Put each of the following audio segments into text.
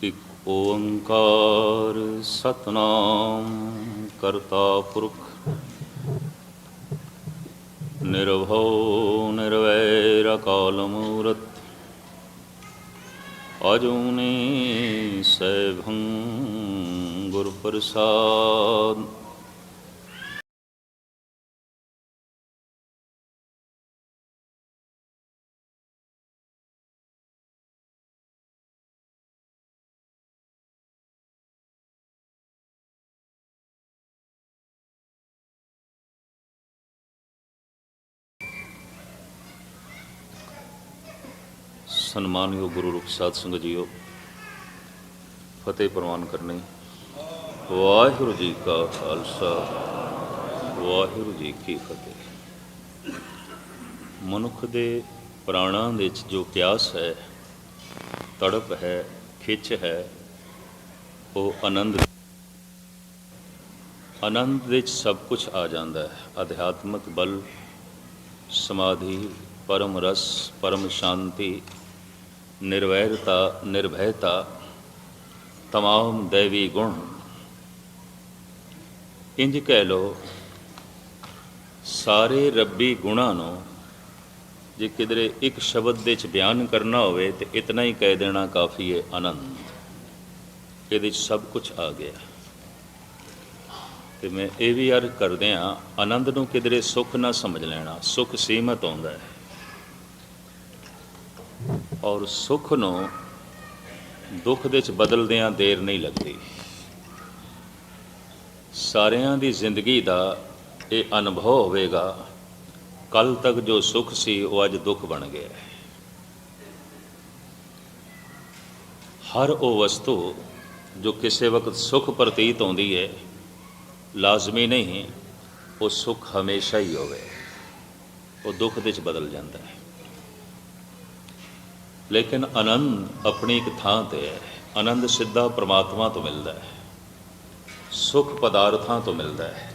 ਇੱਕ ਓੰਕਾਰ ਸਤਨਾਮ ਕਰਤਾ ਪੁਰਖ ਨਿਰਭਉ ਨਿਰਵੈਰ ਅਕਾਲ ਮੂਰਤ ਅਜੂਨੀ ਸੈਭੰ ਗੁਰ ਪ੍ਰਸਾਦ। ਸਨਮਾਨਯੋਗ ਗੁਰੂ ਰੂਪ ਸਾਧ ਸੰਗਤ ਜੀਓ, ਫਤਿਹ ਪ੍ਰਵਾਨ ਕਰਨੀ। ਵਾਹਿਗੁਰੂ ਜੀ ਕਾ ਖਾਲਸਾ, ਵਾਹਿਗੁਰੂ ਜੀ ਕੀ ਫਤਿਹ। ਮਨੁੱਖ ਦੇ ਪ੍ਰਾਣਾਂ ਵਿੱਚ ਜੋ ਪਿਆਸ ਹੈ, ਤੜਪ ਹੈ, ਖਿੱਚ ਹੈ, ਉਹ ਆਨੰਦ ਵਿੱਚ ਸਭ ਕੁਝ ਆ ਜਾਂਦਾ ਹੈ। ਅਧਿਆਤਮਕ ਬਲ, ਸਮਾਧੀ, ਪਰਮ ਰਸ, ਪਰਮ ਸ਼ਾਂਤੀ, ਨਿਰਵੈਰਤਾ, ਨਿਰਭੈਤਾ, ਤਮਾਮ ਦੈਵੀ ਗੁਣ। ਇੰਜ ਕਹਿ ਲਓ, ਸਾਰੇ ਰੱਬੀ ਗੁਣਾਂ ਨੂੰ ਜੇ ਕਿਧਰੇ ਇੱਕ ਸ਼ਬਦ ਦੇ 'ਚ ਬਿਆਨ ਕਰਨਾ ਹੋਵੇ ਤਾਂ ਇਤਨਾ ਹੀ ਕਹਿ ਦੇਣਾ ਕਾਫੀ ਹੈ, ਆਨੰਦ। ਇਹਦੇ 'ਚ ਸਭ ਕੁਝ ਆ ਗਿਆ। ਅਤੇ ਮੈਂ ਇਹ ਵੀ ਅਰਜ਼ ਕਰਦੇ ਹਾਂ, ਆਨੰਦ ਨੂੰ ਕਿਧਰੇ ਸੁੱਖ ਨਾ ਸਮਝ ਲੈਣਾ। ਸੁੱਖ ਸੀਮਤ ਆਉਂਦਾ ਹੈ, ਔਰ ਸੁੱਖ ਨੂੰ ਦੁੱਖ ਦੇ 'ਚ ਬਦਲਦਿਆਂ ਦੇਰ ਨਹੀਂ ਲੱਗਦੀ। ਸਾਰਿਆਂ ਦੀ ਜ਼ਿੰਦਗੀ ਦਾ ਇਹ ਅਨੁਭਵ ਹੋਵੇਗਾ, ਕੱਲ੍ਹ ਤੱਕ ਜੋ ਸੁੱਖ ਸੀ ਉਹ ਅੱਜ ਦੁੱਖ ਬਣ ਗਿਆ। ਹਰ ਉਹ ਵਸਤੂ ਜੋ ਕਿਸੇ ਵਕਤ ਸੁੱਖ ਪ੍ਰਤੀਤ ਹੁੰਦੀ ਹੈ, ਲਾਜ਼ਮੀ ਨਹੀਂ ਉਹ ਸੁੱਖ ਹਮੇਸ਼ਾ ਹੀ ਹੋਵੇ, ਉਹ ਦੁੱਖ ਦੇ 'ਚ ਬਦਲ ਜਾਂਦਾ ਹੈ। ਲੇਕਿਨ ਆਨੰਦ ਆਪਣੀ ਇੱਕ ਥਾਂ 'ਤੇ ਹੈ। ਆਨੰਦ ਸਿੱਧਾ ਪਰਮਾਤਮਾ ਤੋਂ ਮਿਲਦਾ ਹੈ, ਸੁੱਖ ਪਦਾਰਥਾਂ ਤੋਂ ਮਿਲਦਾ ਹੈ।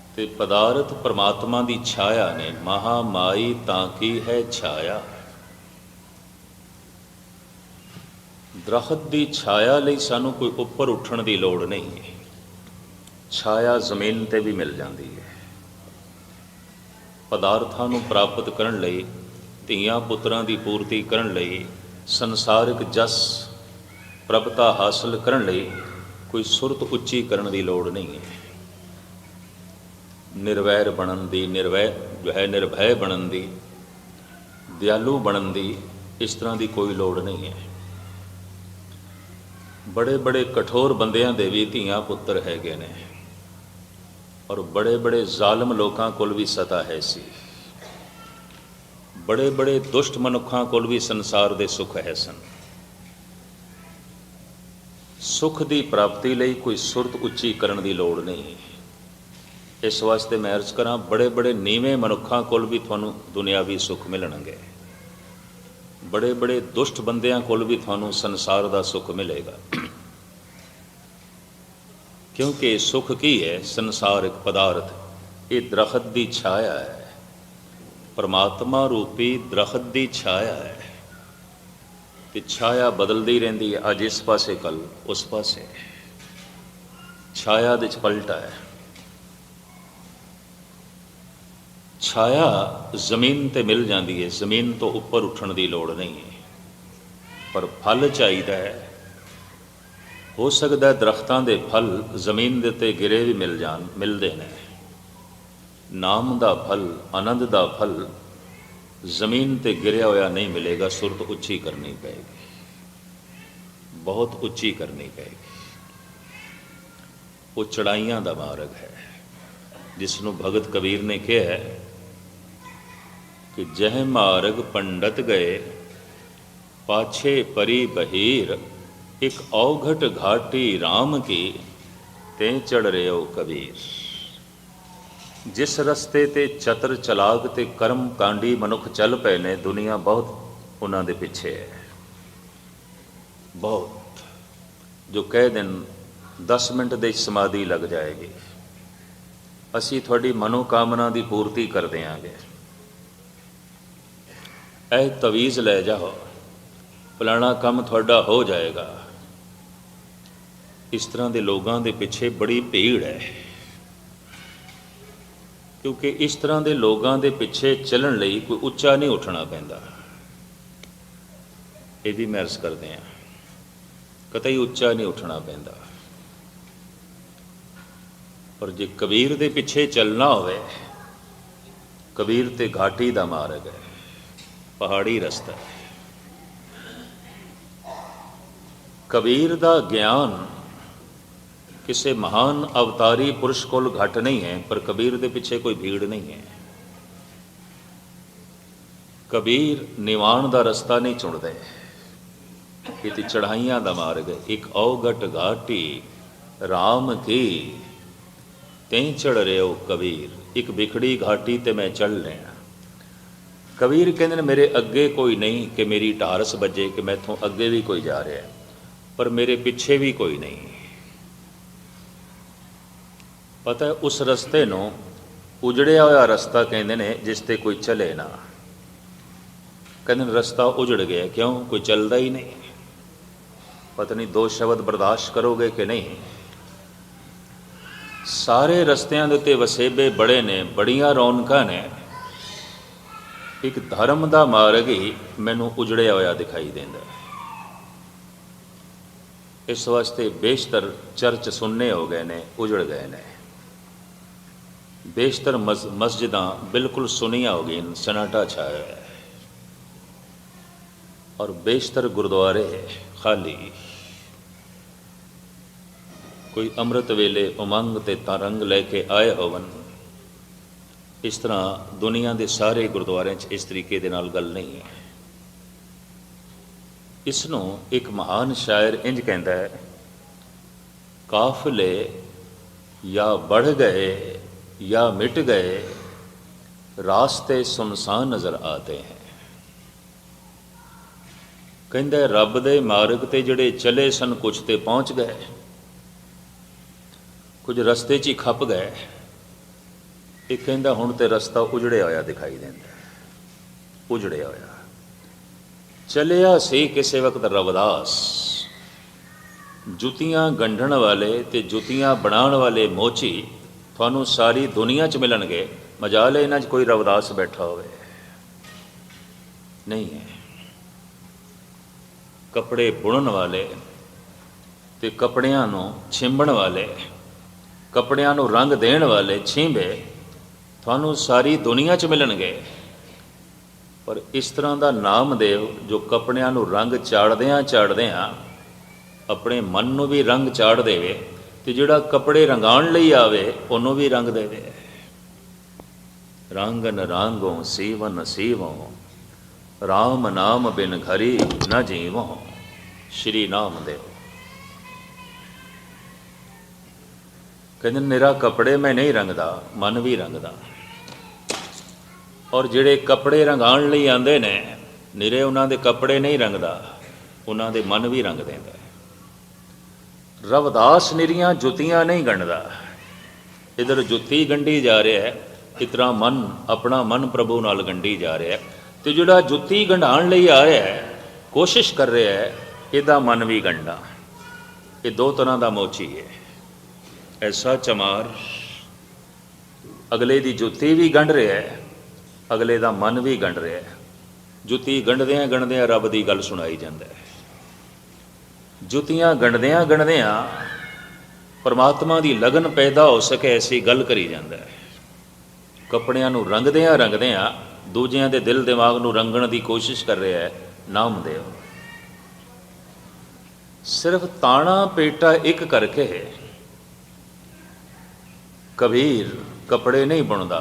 ਅਤੇ ਪਦਾਰਥ ਪਰਮਾਤਮਾ ਦੀ ਛਾਇਆ ਨੇ। ਮਹਾ ਮਾਈ ਤਾਂ ਕੀ ਹੈ ਛਾਇਆ। ਦਰਖਤ ਦੀ ਛਾਇਆ ਲਈ ਸਾਨੂੰ ਕੋਈ ਉੱਪਰ ਉੱਠਣ ਦੀ ਲੋੜ ਨਹੀਂ ਹੈ। ਛਾਇਆ ਜ਼ਮੀਨ 'ਤੇ ਵੀ ਮਿਲ ਜਾਂਦੀ ਹੈ। ਪਦਾਰਥਾਂ ਨੂੰ ਪ੍ਰਾਪਤ ਕਰਨ ਲਈ, ਧੀਆਂ ਪੁੱਤਰਾਂ ਦੀ ਪੂਰਤੀ ਕਰਨ ਲਈ, ਸੰਸਾਰਿਕ ਜਸ ਪ੍ਰਭਤਾ ਹਾਸਲ ਕਰਨ ਲਈ ਕੋਈ ਸੁਰਤ ਉੱਚੀ ਕਰਨ ਦੀ ਲੋੜ ਨਹੀਂ ਹੈ। ਨਿਰਵੈਰ ਬਣਨ ਦੀ, ਨਿਰਭੈ ਬਣਨ ਦੀ, ਦਿਆਲੂ ਬਣਨ ਦੀ, ਇਸ ਤਰ੍ਹਾਂ ਦੀ ਕੋਈ ਲੋੜ ਨਹੀਂ ਹੈ। ਬੜੇ ਬੜੇ ਕਠੋਰ ਬੰਦਿਆਂ ਦੇ ਵੀ ਧੀਆਂ ਪੁੱਤਰ ਹੈਗੇ ਨੇ, ਔਰ ਬੜੇ ਬੜੇ ਜ਼ਾਲਮ ਲੋਕਾਂ ਕੋਲ ਵੀ ਸਤਾ ਹੈ ਸੀ। ਬੜੇ ਬੜੇ ਦੁਸ਼ਟ ਮਨੁੱਖਾਂ ਕੋਲ ਵੀ ਸੰਸਾਰ ਦੇ ਸੁੱਖ ਹੈ ਸਨ। ਸੁੱਖ ਦੀ ਪ੍ਰਾਪਤੀ ਲਈ ਕੋਈ ਸੁਰਤ ਉੱਚੀ ਕਰਨ ਦੀ ਲੋੜ ਨਹੀਂ। ਇਸ ਵਾਸਤੇ ਮੈਂ ਅਰਜ਼ ਕਰਾਂ, ਬੜੇ ਬੜੇ ਨੀਵੇਂ ਮਨੁੱਖਾਂ ਕੋਲ ਵੀ ਤੁਹਾਨੂੰ ਦੁਨਿਆਵੀ ਸੁੱਖ ਮਿਲਣਗੇ। ਬੜੇ ਬੜੇ ਦੁਸ਼ਟ ਬੰਦਿਆਂ ਕੋਲ ਵੀ ਤੁਹਾਨੂੰ ਸੰਸਾਰ ਦਾ ਸੁੱਖ ਮਿਲੇਗਾ। ਕਿਉਂਕਿ ਸੁੱਖ ਕੀ ਹੈ? ਸੰਸਾਰਿਕ ਪਦਾਰਥ, ਇਹ ਦਰਖਤ ਦੀ ਛਾਇਆ ਹੈ। ਪਰਮਾਤਮਾ ਰੂਪੀ ਦਰਖਤ ਦੀ ਛਾਇਆ ਹੈ, ਅਤੇ ਛਾਇਆ ਬਦਲਦੀ ਰਹਿੰਦੀ ਹੈ। ਅੱਜ ਇਸ ਪਾਸੇ, ਕੱਲ੍ਹ ਉਸ ਪਾਸੇ। ਛਾਇਆ ਦੇ 'ਚ ਪਲਟਾ ਹੈ। ਛਾਇਆ ਜ਼ਮੀਨ 'ਤੇ ਮਿਲ ਜਾਂਦੀ ਹੈ, ਜ਼ਮੀਨ ਤੋਂ ਉੱਪਰ ਉੱਠਣ ਦੀ ਲੋੜ ਨਹੀਂ ਹੈ। ਪਰ ਫਲ ਚਾਹੀਦਾ ਹੈ। ਹੋ ਸਕਦਾ ਦਰਖਤਾਂ ਦੇ ਫਲ ਜ਼ਮੀਨ ਦੇ ਉੱਤੇ ਗਿਰੇ ਵੀ ਮਿਲਦੇ ਨੇ। ਨਾਮ ਦਾ ਫਲ, ਆਨੰਦ ਦਾ ਫਲ ਜ਼ਮੀਨ 'ਤੇ ਗਿਰਿਆ ਹੋਇਆ ਨਹੀਂ ਮਿਲੇਗਾ। ਸੁਰਤ ਉੱਚੀ ਕਰਨੀ ਪਏਗੀ, ਬਹੁਤ ਉੱਚੀ ਕਰਨੀ ਪਏਗੀ। ਉਹ ਚੜਾਈਆਂ ਦਾ ਮਾਰਗ ਹੈ, ਜਿਸ ਨੂੰ ਭਗਤ ਕਬੀਰ ਨੇ ਕਿਹਾ ਹੈ ਕਿ ਜਹ ਮਾਰਗ ਪੰਡਤ ਗਏ, ਪਾਛੇ ਪਰੀ ਬਹੀਰ, ਇੱਕ ਔਘਟ ਘਾਟੀ ਰਾਮ ਕੀ, ਤੇ ਚੜ ਰਿਓ ਕਬੀਰ। ਜਿਸ ਰਸਤੇ 'ਤੇ ਚਤਰ ਚਲਾਕ ਅਤੇ ਕਰਮ ਕਾਂਡੀ ਮਨੁੱਖ ਚੱਲ ਪਏ ਨੇ, ਦੁਨੀਆ ਬਹੁਤ ਉਹਨਾਂ ਦੇ ਪਿੱਛੇ ਹੈ। ਬਹੁਤ, ਜੋ ਕਹਿ ਦੇਣ 10 ਮਿੰਟ ਦੇ ਸਮਾਧੀ ਲੱਗ ਜਾਏਗੀ, ਅਸੀਂ ਤੁਹਾਡੀ ਮਨੋਕਾਮਨਾ ਦੀ ਪੂਰਤੀ ਕਰ ਦਿਆਂਗੇ। ਇਹ ਤਵੀਜ਼ ਲੈ ਜਾਓ, फलाना काम तुहाडा हो जाएगा। इस तरह के लोगों के पिछे बड़ी भीड़ है, क्योंकि इस तरह के लोगों के पिछे चलण लई कोई उच्चा नहीं उठना पैंदा। ये भी मैं अर्ज करते हैं, कतई उच्चा नहीं उठना पैंदा। पर जे कबीर दे पिछे चलना होवे, कबीर ते घाटी दा मार्ग है, पहाड़ी रस्ता है। कबीर दा ज्ञान किसी महान अवतारी पुरुष कोल घट नहीं है, पर कबीर दे पिछे कोई भीड़ नहीं है। कबीर निवाण दा रस्ता नहीं चुनदे, ये चढ़ाइयां दा मार्ग है। एक औगट घाटी राम की तें चढ़ रहे हो कबीर, एक बिखड़ी घाटी ते मैं चढ़ लेना। कबीर कहते हैं मेरे अगे कोई नहीं कि मेरी ढारस बजे कि मैथों अगे भी कोई जा रहा है, पर मेरे पिछे भी कोई नहीं। पता है उस रस्ते नूं उजड़िया होया रस्ता कहते हैं जिस ते कोई चले ना। कहते रस्ता उजड़ गया, क्यों? कोई चलता ही नहीं। पता नहीं दो शब्द बर्दाश्त करोगे कि नहीं। सारे रस्तियां दे उत्ते वसेबे बड़े ने, बड़ियां रौनकां ने, एक धर्म दा मार्ग ही मैनू उजड़िया होया दिखाई देंदा है। इस वास्ते बेशतर चर्च सुन्ने हो गए ने, उजड़ गए ने। बेशतर मस्जिदां बिल्कुल सुनिया हो गई, सन्नाटा छाया है। और बेशतर गुरुद्वारे खाली। कोई अमृत वेले उमंग ते तरंग लैके आए होवन, इस तरह दुनिया के सारे गुरुद्वारे इस तरीके दे नाल गल नहीं है। इसनों एक महान शायर इंज कहता है, काफिले या बढ़ गए या मिट गए, रास्ते सुनसान नज़र आते हैं। कहता रब दे मार्ग ते जड़े चले सन, कुछ ते पहुँच गए, कुछ रस्ते च ही खप गए। एक कहता हुण ते रस्ता उजड़िया होया दिखाई देंदा, उजड़िया होया। चलिया सी किसी वक्त रविदास, जुतियां गंढण वाले ते जुतियां बनाने वाले मोची थानू सारी दुनिया च मिलणगे। मजाल है इन्हां च कोई रविदास बैठा होवे? नहीं है। कपड़े बुणन वाले ते कपड़ियां नू छिंबण वाले, कपड़ियां नू रंग देण वाले छींबे थानू सारी दुनिया च मिलणगे। पर इस तरह का नामदेव जो कपड़ियां नू रंग चाड़दियां चाड़दियां अपने मन नू भी रंग चाड़ देवे, ते जिहड़ा कपड़े रंगाण लई आवे उन्हों भी रंग देवे। रंगन रांगों सीवन सीवों, राम नाम बिन घरी न जीवों। श्री नामदेव कहते निरा कपड़े में नहीं रंगदा, मन भी रंगदा। और जिहड़े कपड़े रंगाण लई आंदे ने, निरे उन्हां दे कपड़े नहीं रंगदा, उन्हां दे मन भी रंग देंदा। रविदास निरियां जुतियां नहीं गंढदा, इधर जुत्ती गंढी जा रहा है, इतना मन अपना मन प्रभु नाल गंढी जा रहा है। तो जिहड़ा जुत्ती गंढाण लई आया है, कोशिश कर रहा है इहदा मन भी गंढा। ये दो तरह का मोची है। ऐसा चमार अगले की जुत्ती भी गंढ रहा है, अगले का मन भी गंढ रहा है। जुत्ती गंढदियां गंढदियां रब की गल सुनाई जाता है। जुतियां गंढदियां गंढदियां परमात्मा की लगन पैदा हो सके ऐसी गल करी जाता है। कपड़ियां नू रंगदियां रंगदियां दूजियां दे दिल दिमाग नू रंगण की कोशिश कर रहा है नामदेव। सिर्फ ताना पेटा एक करके कबीर कपड़े नहीं बुनदा,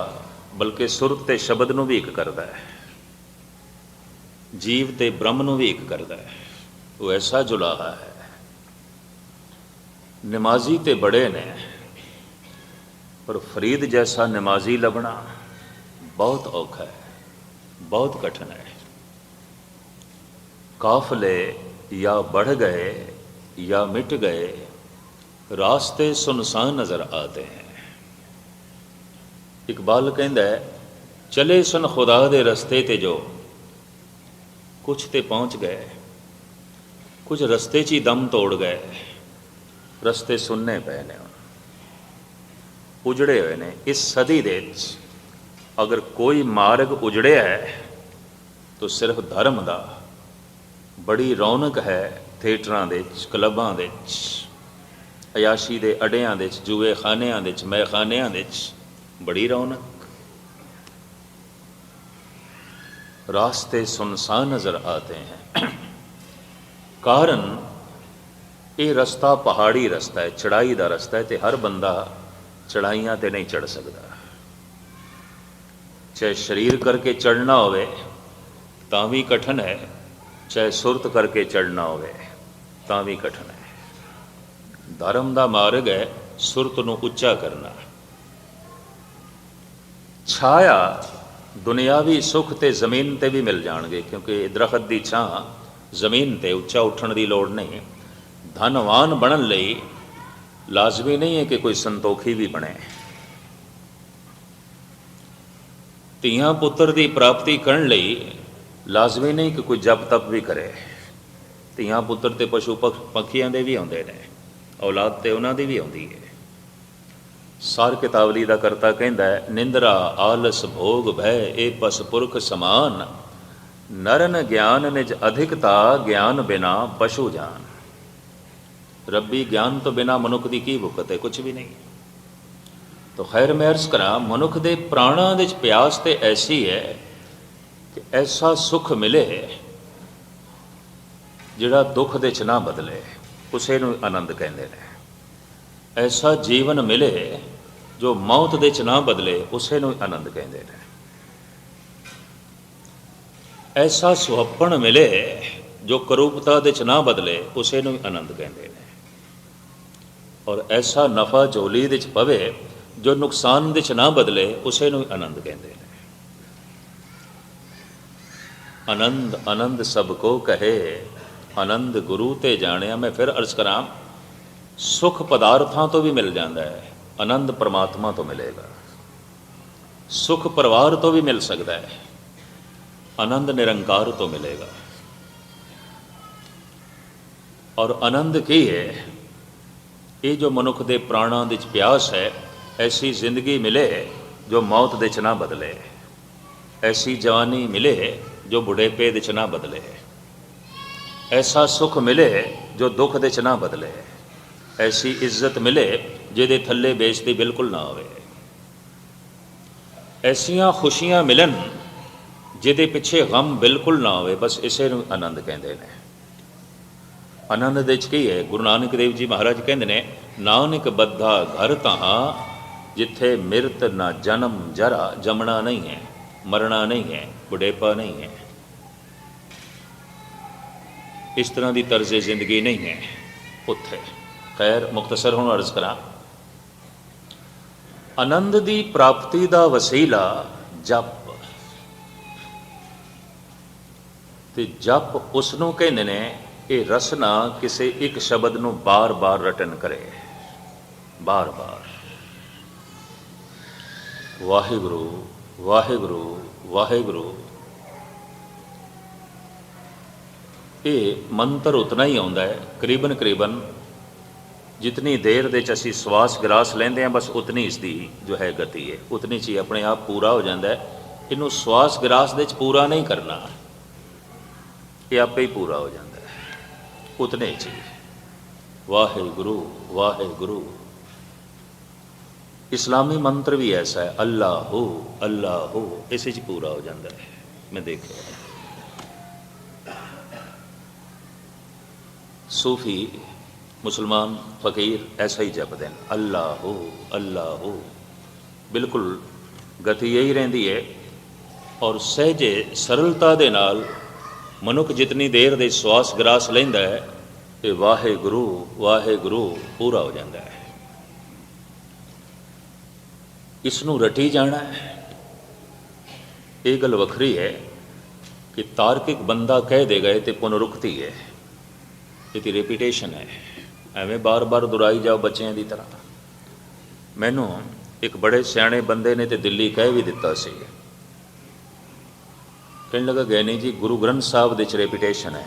बल्कि सुर ते शब्द नू भी एक करता है, जीव ते ब्रह्म नू भी एक करता है। वो ऐसा जुलाहा है। नमाजी ते बड़े ने, पर फरीद जैसा नमाजी लभना बहुत औखा है, बहुत कठिन है। काफले या बढ़ गए या मिट गए, रास्ते सुनसान नजर आते हैं। इकबाल कहता है चले सन खुदा दे रस्ते ते जो, कुछ ते पहुँच गए कुछ रस्ते 'ਚ ही दम तोड़ गए, रस्ते सुनने पे ने, उजड़े हुए ने। इस सदी दे अगर कोई मार्ग उजड़िया है तो सिर्फ धर्म का। बड़ी रौनक है थिएटरां दे क्लबां दे अयाशी दे अड्डियां दे जूए खानियां दे मैखानियां दे बड़ी रौनक। रास्ते सुनसान नज़र आते हैं। कारण ये रस्ता पहाड़ी रस्ता है, चढ़ाई का रस्ता है, तो हर बंदा चढ़ाइयां ते नहीं चढ़ सकता। चाहे शरीर करके चढ़ना होवे तां भी कठिन है, चाहे सुरत करके चढ़ना होवे तां भी कठिन है। धर्म का मार्ग है सुरत नूं उच्चा करना। छाया दुनियावी सुख ते जमीन ते भी मिल जाएंगे, क्योंकि दरखत की छां जमीन ते उच्चा उठण की लोड़ नहीं। धनवान बनन लई लाजमी नहीं है कि कोई संतोखी भी बने। ਧੀਆਂ पुत्र की प्राप्ति करन लई लाजमी नहीं कि कोई जप तप भी करे। ਧੀਆਂ पुत्र तो पशु पक्षियां दे भी आउंदे ने, औलाद तो उन्हां दी भी आउंदी है। सार कितावली का करता कहंदा है, निंद्रा आलस भोग भय ए पस पुरख समान, नरन ज्ञान निज अधिकता ज्ञान बिना पशु जान। रब्बी ज्ञान तो बिना मनुख की की भुकत है, कुछ भी नहीं। तो खैर मैं अर्ज करा, मनुख के प्राणों के प्यास तो ऐसी है कि ऐसा सुख मिले जिहड़ा दुख दे च ना बदले, उसे नूं आनंद कहते हैं। ऐसा जीवन मिले जो मौत दे च ना बदले, उसे नूं आनंद कहते हैं। ऐसा सुहप्पण मिले जो करूपता दे च ना बदले, उसे नूं आनंद कहते हैं। और ऐसा नफा झोली दे च पवे जो नुकसान दे च ना बदले, उसे नूं आनंद कहते हैं। आनंद आनंद सबको कहे, आनंद गुरु ते जानिया। मैं फिर अर्ज करा, सुख पदार्थों तो भी मिल जाता है, आनंद परमात्मा तो मिलेगा। सुख परिवार तो भी मिल सकता है, आनंद निरंकार तो मिलेगा। और आनंद की है, ये जो मनुख के प्राणों की प्यास है, ऐसी जिंदगी मिले जो मौत दे च ना बदले, ऐसी जवानी मिले जो बुढ़ेपे दे च ना बदले, ऐसा सुख मिले जो दुख दे च ना बदले, ऐसी इज्जत मिले जिहदे थल्ले बेइज्जती बिल्कुल ना होवे, ऐसियां खुशियां मिलन जिहदे पिछे गम बिल्कुल ना होवे। बस इसे नूं आनंद कहते हैं। आनंद दे च की है, गुरु नानक देव जी महाराज कहते हैं, नानक बद्धा घर तहां जिथे मिरत ना जन्म जरा। जमना नहीं है, मरना नहीं है, बुढ़ेपा नहीं है, इस तरह की तर्ज जिंदगी नहीं है उत्थे। खैर मुख्तसर हुण अर्ज करा, आनंद की प्राप्ति का वसीला जप। ते जप उसनों कहते ने, ये रसना किसी एक शब्द नूं बार बार रटन करे, बार बार वाहिगुरु वाहिगुरु वाहिगुरु। ये मंत्र उतना ही आउंदा है, करीबन करीबन जितनी देर दे च असीं श्वास ग्रास लेंदे हैं, बस उतनी इसकी जो है गति है, उतनी च ही अपने आप पूरा हो जाता है। इनू श्वास ग्रास दे च पूरा नहीं करना, ये आपे ही पूरा हो जाता है उतने च ही। वाहिगुरु वाहिगुरु। इस्लामी मंत्र भी ऐसा है, अल्लाह हो, इसे च पूरा हो जाता है। मैं देखा सूफी मुसलमान फकीर ऐसा ही जपते हैं, अल्लाह हो। बिल्कुल गति यही रही है। और सहजे सरलता दे नाल मनुख जितनी देर दे श्वास ग्रास लेंदा है, ये वाहिगुरु वाहिगुरु पूरा हो जाता है। इसनू रटी जाना है। ये गल वखरी है कि तार्किक बंदा कह देगा तो पुनरुक्ति है, ये रेपीटेशन है, एवें बार बार दुहराई जाओ बच्चों की तरह। मैनू एक बड़े सियाणे बंदे ने तो दिल्ली कह भी दिता सी, कहने लगा गैनी जी गुरु ग्रंथ साहब दे च रेपीटेशन है,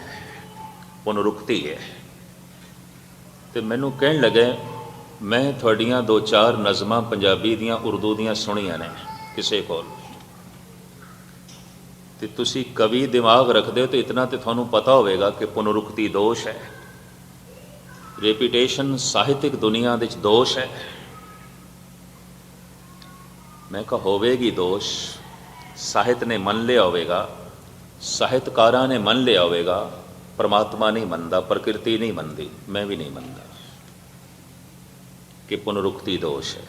ਪੁਨਰੁਕਤੀ ਹੈ। ਤੇ ਮੈਨੂੰ ਕਹਿਣ ਲੱਗੇ, ਮੈਂ ਤੁਹਾਡੀਆਂ 2-4 ਨਜ਼ਮਾਂ ਪੰਜਾਬੀ ਦੀਆਂ ਉਰਦੂ ਦੀਆਂ ਸੁਣੀਆਂ ਨੇ ਕਿਸੇ ਕੋਲ, ਤੇ ਤੁਸੀਂ ਕਵੀ ਦਿਮਾਗ ਰੱਖਦੇ ਹੋ, ਤੇ ਇਤਨਾ ਤੇ ਤੁਹਾਨੂੰ ਪਤਾ ਹੋਵੇਗਾ ਕਿ ਪੁਨਰੁਕਤੀ ਦੋਸ਼ ਹੈ, ਰੈਪੀਟੇਸ਼ਨ ਸਾਹਿਤਿਕ ਦੁਨੀਆ ਵਿੱਚ ਦੋਸ਼ ਹੈ। ਮੈਂ ਕਿਹਾ ਹੋਵੇਗੀ ਦੋਸ਼, ਸਾਹਿਤ ਨੇ ਮੰਨ ਲਿਆ ਹੋਵੇਗਾ, ਸਾਹਿਤਕਾਰਾਂ ਨੇ ਮੰਨ ਲਿਆ ਹੋਵੇਗਾ, ਪਰਮਾਤਮਾ ਨਹੀਂ ਮੰਨਦਾ, ਪ੍ਰਕਿਰਤੀ ਨਹੀਂ ਮੰਨਦੀ, ਮੈਂ ਵੀ ਨਹੀਂ ਮੰਨਦਾ ਕਿ ਪੁਨਰੁਕਤੀ ਦੋਸ਼ ਹੈ।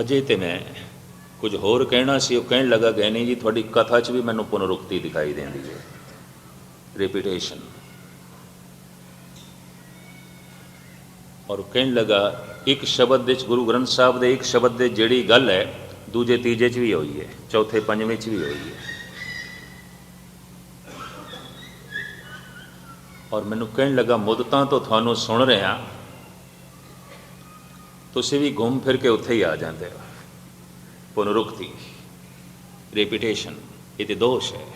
ਅਜੇ ਤੇ ਮੈਂ ਕੁਝ ਹੋਰ ਕਹਿਣਾ ਸੀ, ਉਹ ਕਹਿਣ ਲੱਗਾ ਗੈਨੀ ਜੀ ਤੁਹਾਡੀ ਕਥਾ 'ਚ ਵੀ ਮੈਨੂੰ ਪੁਨਰੁਕਤੀ ਦਿਖਾਈ ਦਿੰਦੀ ਹੈ, ਰਿਪੀਟੇਸ਼ਨ। ਔਰ ਕਹਿਣ ਲੱਗਾ ਇੱਕ ਸ਼ਬਦ ਵਿੱਚ, ਗੁਰੂ ਗ੍ਰੰਥ ਸਾਹਿਬ ਦੇ ਇੱਕ ਸ਼ਬਦ ਦੇ ਜਿਹੜੀ ਗੱਲ ਹੈ, ਦੂਜੇ ਤੀਜੇ 'ਚ ਵੀ ਹੋਈ ਹੈ, ਚੌਥੇ ਪੰਜਵੇਂ 'ਚ ਵੀ ਹੋਈ ਹੈ। ਔਰ ਮੈਨੂੰ ਕਹਿਣ ਲੱਗਾ ਮੁੱਦਤਾਂ ਤੋਂ ਤੁਹਾਨੂੰ ਸੁਣ ਰਿਹਾ, ਤੁਸੀਂ ਵੀ ਘੁੰਮ ਫਿਰ ਕੇ ਉੱਥੇ ਹੀ ਆ ਜਾਂਦੇ ਹੋ। ਪੁਨਰੁਕਤੀ, ਰੈਪੀਟੇਸ਼ਨ, ਇਹ ਤੇ ਦੋਸ਼ ਹੈ।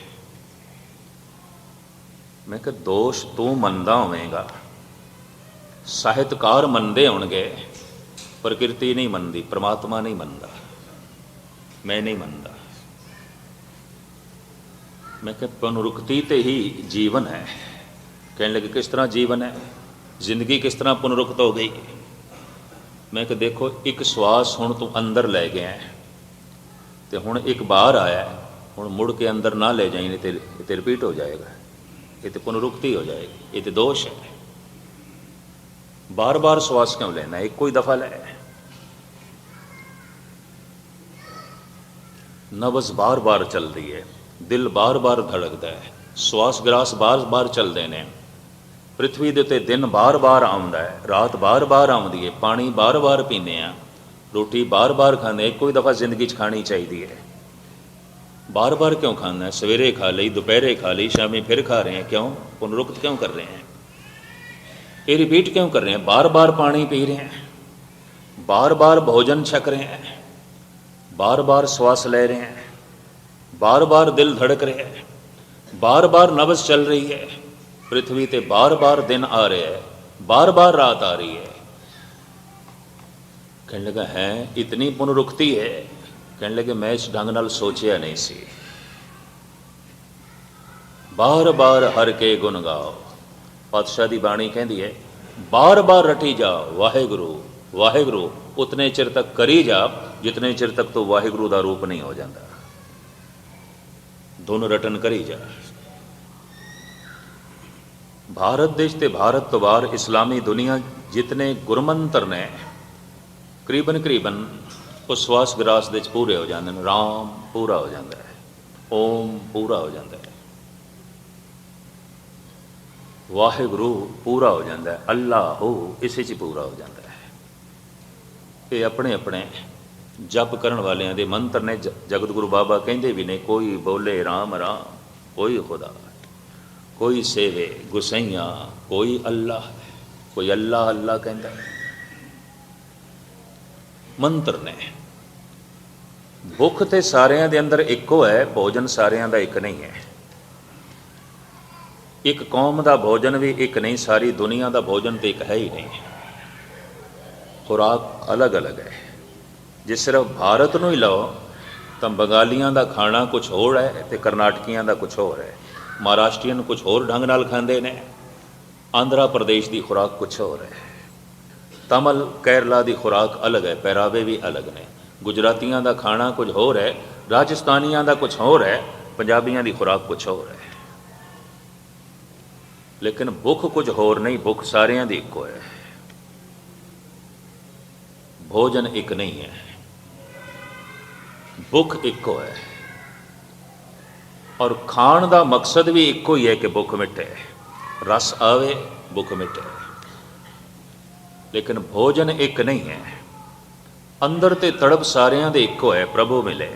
ਮੈਂ ਕਿਹਾ ਦੋਸ਼ ਤੂੰ ਮੰਨਦਾ ਹੋਵੇਂਗਾ, ਸਾਹਿਤਕਾਰ ਮੰਨਦੇ ਹੋਣਗੇ, ਪ੍ਰਕਿਰਤੀ ਨਹੀਂ ਮੰਨਦੀ, ਪਰਮਾਤਮਾ ਨਹੀਂ ਮੰਨਦਾ, ਮੈਂ ਨਹੀਂ ਮੰਨਦਾ। ਮੈਂ ਕਿਹਾ ਪੁਨਰੁਕਤੀ ਤੇ ਹੀ ਜੀਵਨ ਹੈ। ਕਹਿਣ ਲੱਗੇ ਕਿਸ ਤਰ੍ਹਾਂ ਜੀਵਨ ਹੈ, ਜ਼ਿੰਦਗੀ ਕਿਸ ਤਰ੍ਹਾਂ ਪੁਨਰੁਕਤ ਹੋ ਗਈ। ਮੈਂ ਕਿਹਾ ਦੇਖੋ, ਇੱਕ ਸਵਾਸ ਹੁਣ ਤੂੰ ਅੰਦਰ ਲੈ ਗਿਆ ਤੇ ਹੁਣ ਇੱਕ ਬਾਹਰ ਆਇਆ, ਹੁਣ ਮੁੜ ਕੇ ਅੰਦਰ ਨਾ ਲੈ ਜਾਈਂ, ਤੇ ਰਿਪੀਟ ਹੋ ਜਾਏਗਾ, ਇਹ ਤੇ ਪੁਨਰੁਕਤੀ ਹੋ ਜਾਏਗੀ, ਇਹ ਤੇ ਦੋਸ਼ ਹੈ। ਬਾਰ ਬਾਰ ਸਵਾਸ ਕਿਉਂ ਲੈਣਾ, ਇੱਕੋ ਹੀ ਦਫਾ ਲੈ। ਨਬਜ਼ ਬਾਰ ਬਾਰ ਚੱਲਦੀ ਹੈ, ਦਿਲ ਬਾਰ ਬਾਰ ਧੜਕਦਾ ਹੈ, ਸਵਾਸ ਗਰਾਸ ਬਾਰ ਬਾਰ ਚੱਲਦੇ ਨੇ, ਪ੍ਰਿਥਵੀ ਦੇ ਉੱਤੇ ਦਿਨ ਬਾਰ ਬਾਰ ਆਉਂਦਾ ਹੈ, ਰਾਤ ਬਾਰ ਬਾਰ ਆਉਂਦੀ ਹੈ, ਪਾਣੀ ਬਾਰ ਬਾਰ ਪੀਂਦੇ ਹਾਂ, ਰੋਟੀ ਬਾਰ ਬਾਰ ਖਾਂਦੇ, ਇੱਕੋ ਹੀ ਦਫਾ ਜ਼ਿੰਦਗੀ 'ਚ ਖਾਣੀ ਚਾਹੀਦੀ ਹੈ। ਬਾਰ ਬਾਰ ਕਿਉਂ ਖਾਂਦਾ ਹੈ, ਸਵੇਰੇ ਖਾ ਲਈ, ਦੁਪਹਿਰੇ ਖਾ ਲਈ, ਸ਼ਾਮੀ ਫਿਰ ਖਾ ਰਹੇ हैं, क्यों पुनरुक्त क्यों कर रहे हैं, ये रिपीट क्यों कर रहे हैं। बार बार पानी पी रहे हैं, बार बार भोजन छक रहे हैं, बार बार श्वास ले रहे हैं, बार बार दिल धड़क रहे हैं, बार बार नब्ज़ चल रही है, पृथ्वी ते बार बार दिन आ रहे हैं, बार बार रात आ रही है। कहने लगा है इतनी पुनरुक्ति है। कहने लगे मैं इस ढंग नाल सोचिया नहीं सी। बार बार हर के गुण गाओ, पातशाह दी बाणी कहती है बार बार रटी जाओ वाहेगुरु वाहेगुरु, उतने चिर तक करी जा जितने चिर तक तो वाहेगुरु का रूप नहीं हो जाता। धुन रटन करी जा। भारत देश ते भारत तो बाहर इस्लामी दुनिया जितने गुरमंत्र ने करीबन करीबन उस श्वास विरास दे पूरे हो जाते हैं। राम पूरा हो जाता है, ओम पूरा हो जाता है, वाहेगुरु पूरा हो जाता है, अल्लाह हो इसे च पूरा हो जाता है। ये अपने अपने जप करन वालियां दे मंत्र ने। जगत गुरु बाबा कहते भी ने कोई बोले राम राम, कोई खुदा, कोई सेवे गुसैया, कोई अल्लाह, कोई अल्लाह अल्लाह कहता है। मंत्र ने। भुख ते सारियां दे अंदर इको है, भोजन सारियां दा एक नहीं है। एक कौम का भोजन भी एक नहीं, सारी दुनिया का भोजन तो एक है ही नहीं। खुराक अलग अलग है। जे सिर्फ भारत नूं ही लो तो बंगालियां का खाना कुछ होर है तो करनाटकियां का कुछ होर है, महाराष्ट्रियन कुछ होर ढंग नाल खांदे ने, आंध्रा प्रदेश की खुराक कुछ होर है, तमिल केरला की खुराक अलग है, पहरावे भी अलग ने, गुजरातियों का खाना कुछ होर है, राजस्थानियों का कुछ होर है, पंजाबियों की खुराक कुछ होर है। लेकिन भुख कुछ होर नहीं, भुख सारियां दी इको है। भोजन एक नहीं है, भुख इको है। और खाण का मकसद भी इको ही है कि भुख मिटे, रस आवे भुख मिटे। लेकिन भोजन एक नहीं है। अंदर ते तड़प सारियां दे इको है। प्रभु मिले,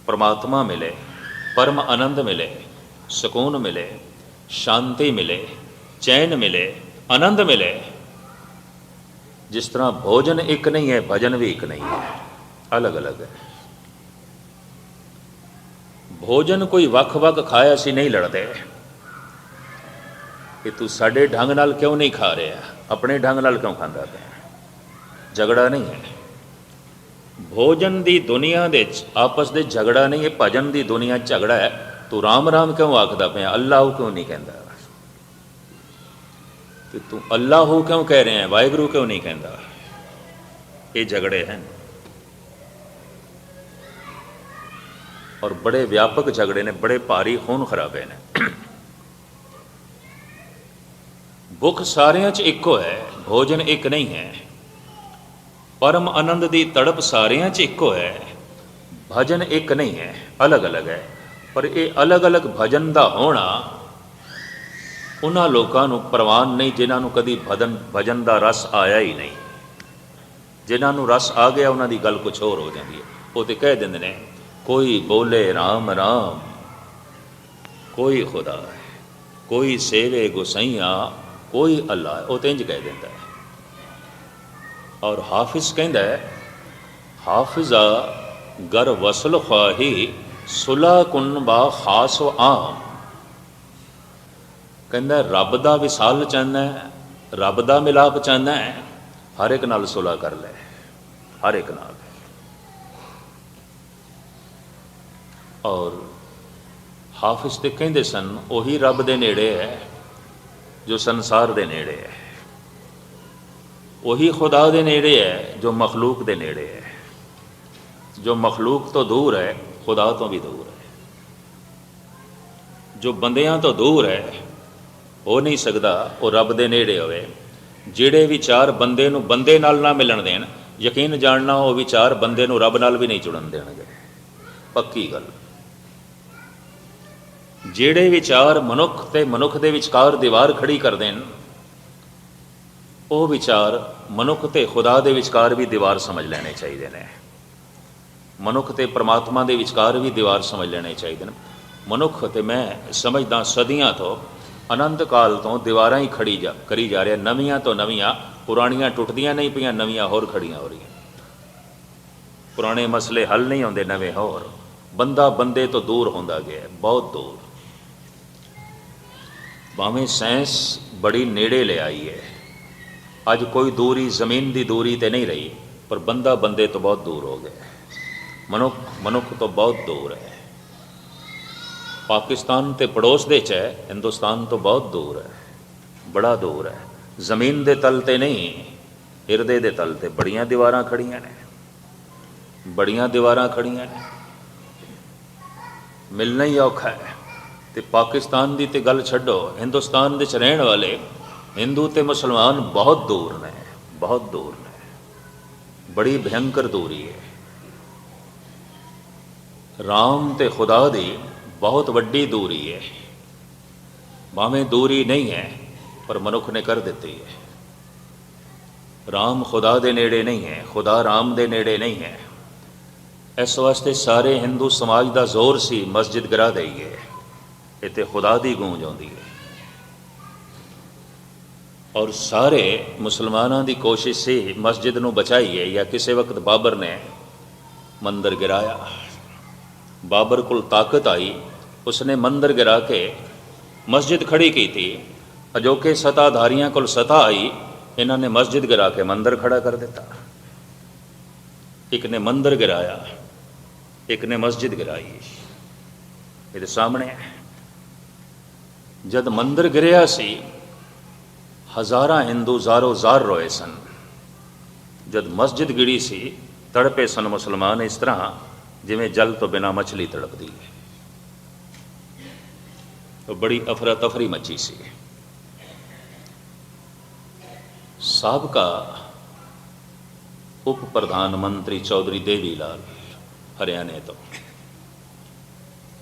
परमात्मा मिले, परम आनंद मिले, सुकून मिले, शांति मिले, चैन मिले, आनंद मिले। जिस तरह भोजन एक नहीं है, भजन भी एक नहीं है, अलग अलग है। भोजन कोई वख वख खाया सी नहीं लड़ते, कि तू साडे ढंग नाल क्यों नहीं खा रहा, अपने ढंग नाल क्यों खांदा पिया। झगड़ा नहीं है भोजन की दुनिया दे आपस दे, झगड़ा नहीं है भजन की दुनिया झगड़ा है। तू राम राम क्यों आखदा पिया, अल्लाह क्यों नहीं कहता, कि तू अल्लाह क्यों कह रहे हैं, वाहिगुरू क्यों नहीं कहता। ये झगड़े हैं और बड़े व्यापक झगड़े ने, बड़े भारी खून खराबे ने। भुख सारियां च इको है, भोजन एक नहीं है। परम आनंद की तड़प सारियां च इको है, भजन एक नहीं है, अलग अलग है। पर ये अलग अलग भजन का होना उन्होंने लोगों को प्रवान नहीं जिन्होंने कभी भजन का रस आया ही नहीं। जिन्होंने रस आ गया उन्होंने गल कुछ होर हो जाती है। वो तो कह देंगे ने कोई बोले राम राम, कोई खुदा है, कोई सेवे गुसैया, कोई अल्लाह है, वो तो इंज कह देता है। और हाफिज कहता है हाफिजा गर वसल ख्वाही सुला कुन बा खास आम। कहता रब का विसाल चाहना है, रब का मिलाप चाहना है, हर एक नाल सुलह कर ले, हर एक नाल। और हाफिज तो कहते सन उही रब दे नेड़े है जो संसार दे नेड़े है, वही खुदा दे नेड़े है जो मखलूक दे नेड़े है। जो मखलूक तो दूर है खुदा तो भी दूर है, जो बंदियां तो दूर है हो नहीं सकता वो रब दे नेड़े होवे। ਜਿਹੜੇ विचार बंदे नूं बंदे नाल ना मिलन देन, यकीन जानना वो विचार बंदे नूं रब नाल भी नहीं जुड़न देणगे, पक्की गल। ਜਿਹੜੇ विचार मनुख ते मनुख दे विचकार दीवार खड़ी कर देन, वो विचार मनुख ते खुदा दे विचकार भी दीवार समझ लेने चाहिए ने। मनुख ते परमात्मा दे विचकार भी दीवार समझ लेने चाहिए ने। मनुख ते मैं समझदा सदियां तो अनंत काल तो दीवार ही खड़ी करी जा रहा, नवियां तो नवियां, पुरानियां टुटदियां नहीं पियां, नवियां होर खड़ियां हो रही। पुराने मसले हल नहीं होंदे, नवे होर। बंदा बंदे तो दूर होंदा गया, बहुत दूर। भावें साइंस बड़ी नेड़े ले आई है, अज कोई दूरी जमीन की दूरी तो नहीं रही, पर बंदा बंदे तो बहुत दूर हो गया, मनुख मनुख तो बहुत दूर है। पाकिस्तान तो पड़ोस दे च है, हिंदुस्तान तो बहुत दूर है, बड़ा दूर है। जमीन के तल ते नहीं, हिरदे के तल ते बड़ियां दीवारां खड़ियां ने, बड़ियां दीवारां खड़ियां ने, मिलना ही औखा है। तो पाकिस्तान की तो गल छड्डो, हिंदुस्तान दे च रहने वाले हिंदू ते मुसलमान बहुत दूर ने, बहुत दूर ने, बड़ी भयंकर दूरी है। राम ते खुदा दी बहुत वड्डी दूरी है। भावें दूरी नहीं है पर मनुख ने कर दी है। राम खुदा दे नेड़े नहीं है, खुदा राम दे नेड़े नहीं है। इस वास्ते सारे हिंदू समाज का जोर सी मस्जिद गिरा दईए, इत्थे खुदा दी गूंज आउंदी है। और सारे मुसलमानों की कोशिश से मस्जिद नूं बचाईए। या किसी वक्त बाबर ने मंदिर गिराया, बाबर को ताकत आई, उसने मंदिर गिरा के मस्जिद खड़ी की थी। अजोके सत्ताधारियों को सत्ता आई, इन्होंने मस्जिद गिरा के मंदिर खड़ा कर दिता। एक ने मंदिर गिराया, एक ने मस्जिद गिराई, ये सामने है। जब मंदिर गिरिया सी, हज़ारां हिंदू ज़ारो ज़ार रोए सन। जब मस्जिद गिरी सी, तड़पे सन मुसलमान इस तरह जिमें जल तो बिना मछली तड़पती है। तो बड़ी अफरा तफरी मची सी। साबका उप प्रधानमंत्री चौधरी देवी लाल हरियाणे तो,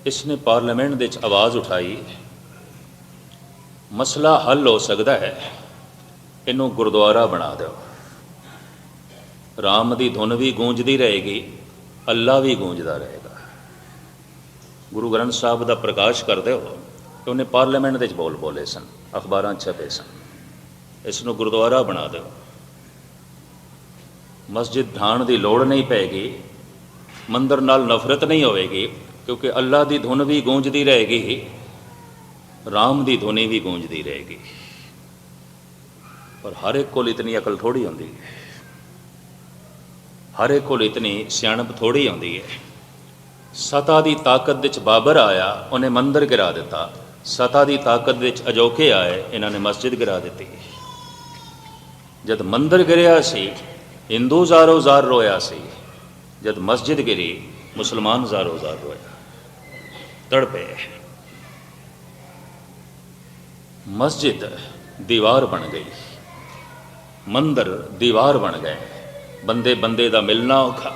इसने पार्लियामेंट दे आवाज़ उठाई, मसला हल हो सकता है, इनू गुरुद्वारा बना दो। राम की धुन भी गूंजती रहेगी, अल्लाह भी गूंजता रहेगा। गुरु ग्रंथ साहब का प्रकाश करते हो तो उन्हें पार्लियामेंट के बोल बोले सन, अखबार छपे सन, इसनों गुरुद्वारा बना दो। मस्जिद ढाण की लोड़ नहीं पैगी, मंदिर नाल नफरत नहीं होएगी, क्योंकि अल्लाह की धुन भी गूंजती रहेगी, राम की धुनी भी गूंजती रहेगी। पर हर एक को इतनी अकल थोड़ी आती है, हर एक को इतनी सियाणप थोड़ी आती है। सता की ताकत विच बाबर आया, उन्हें मंदिर गिरा दिता। सता की ताकत विच अजोके आए, इन्होंने मस्जिद गिरा दी। जब मंदिर गिरिया सी हिंदू ज़ारो ज़ार रोया सी, जब मस्जिद गिरी मुसलमान ज़ारो ज़ार रोया, तड़पे। मस्जिद दीवार बन गई, मंदिर दीवार बन गए, बंदे बंदे का मिलना औखा।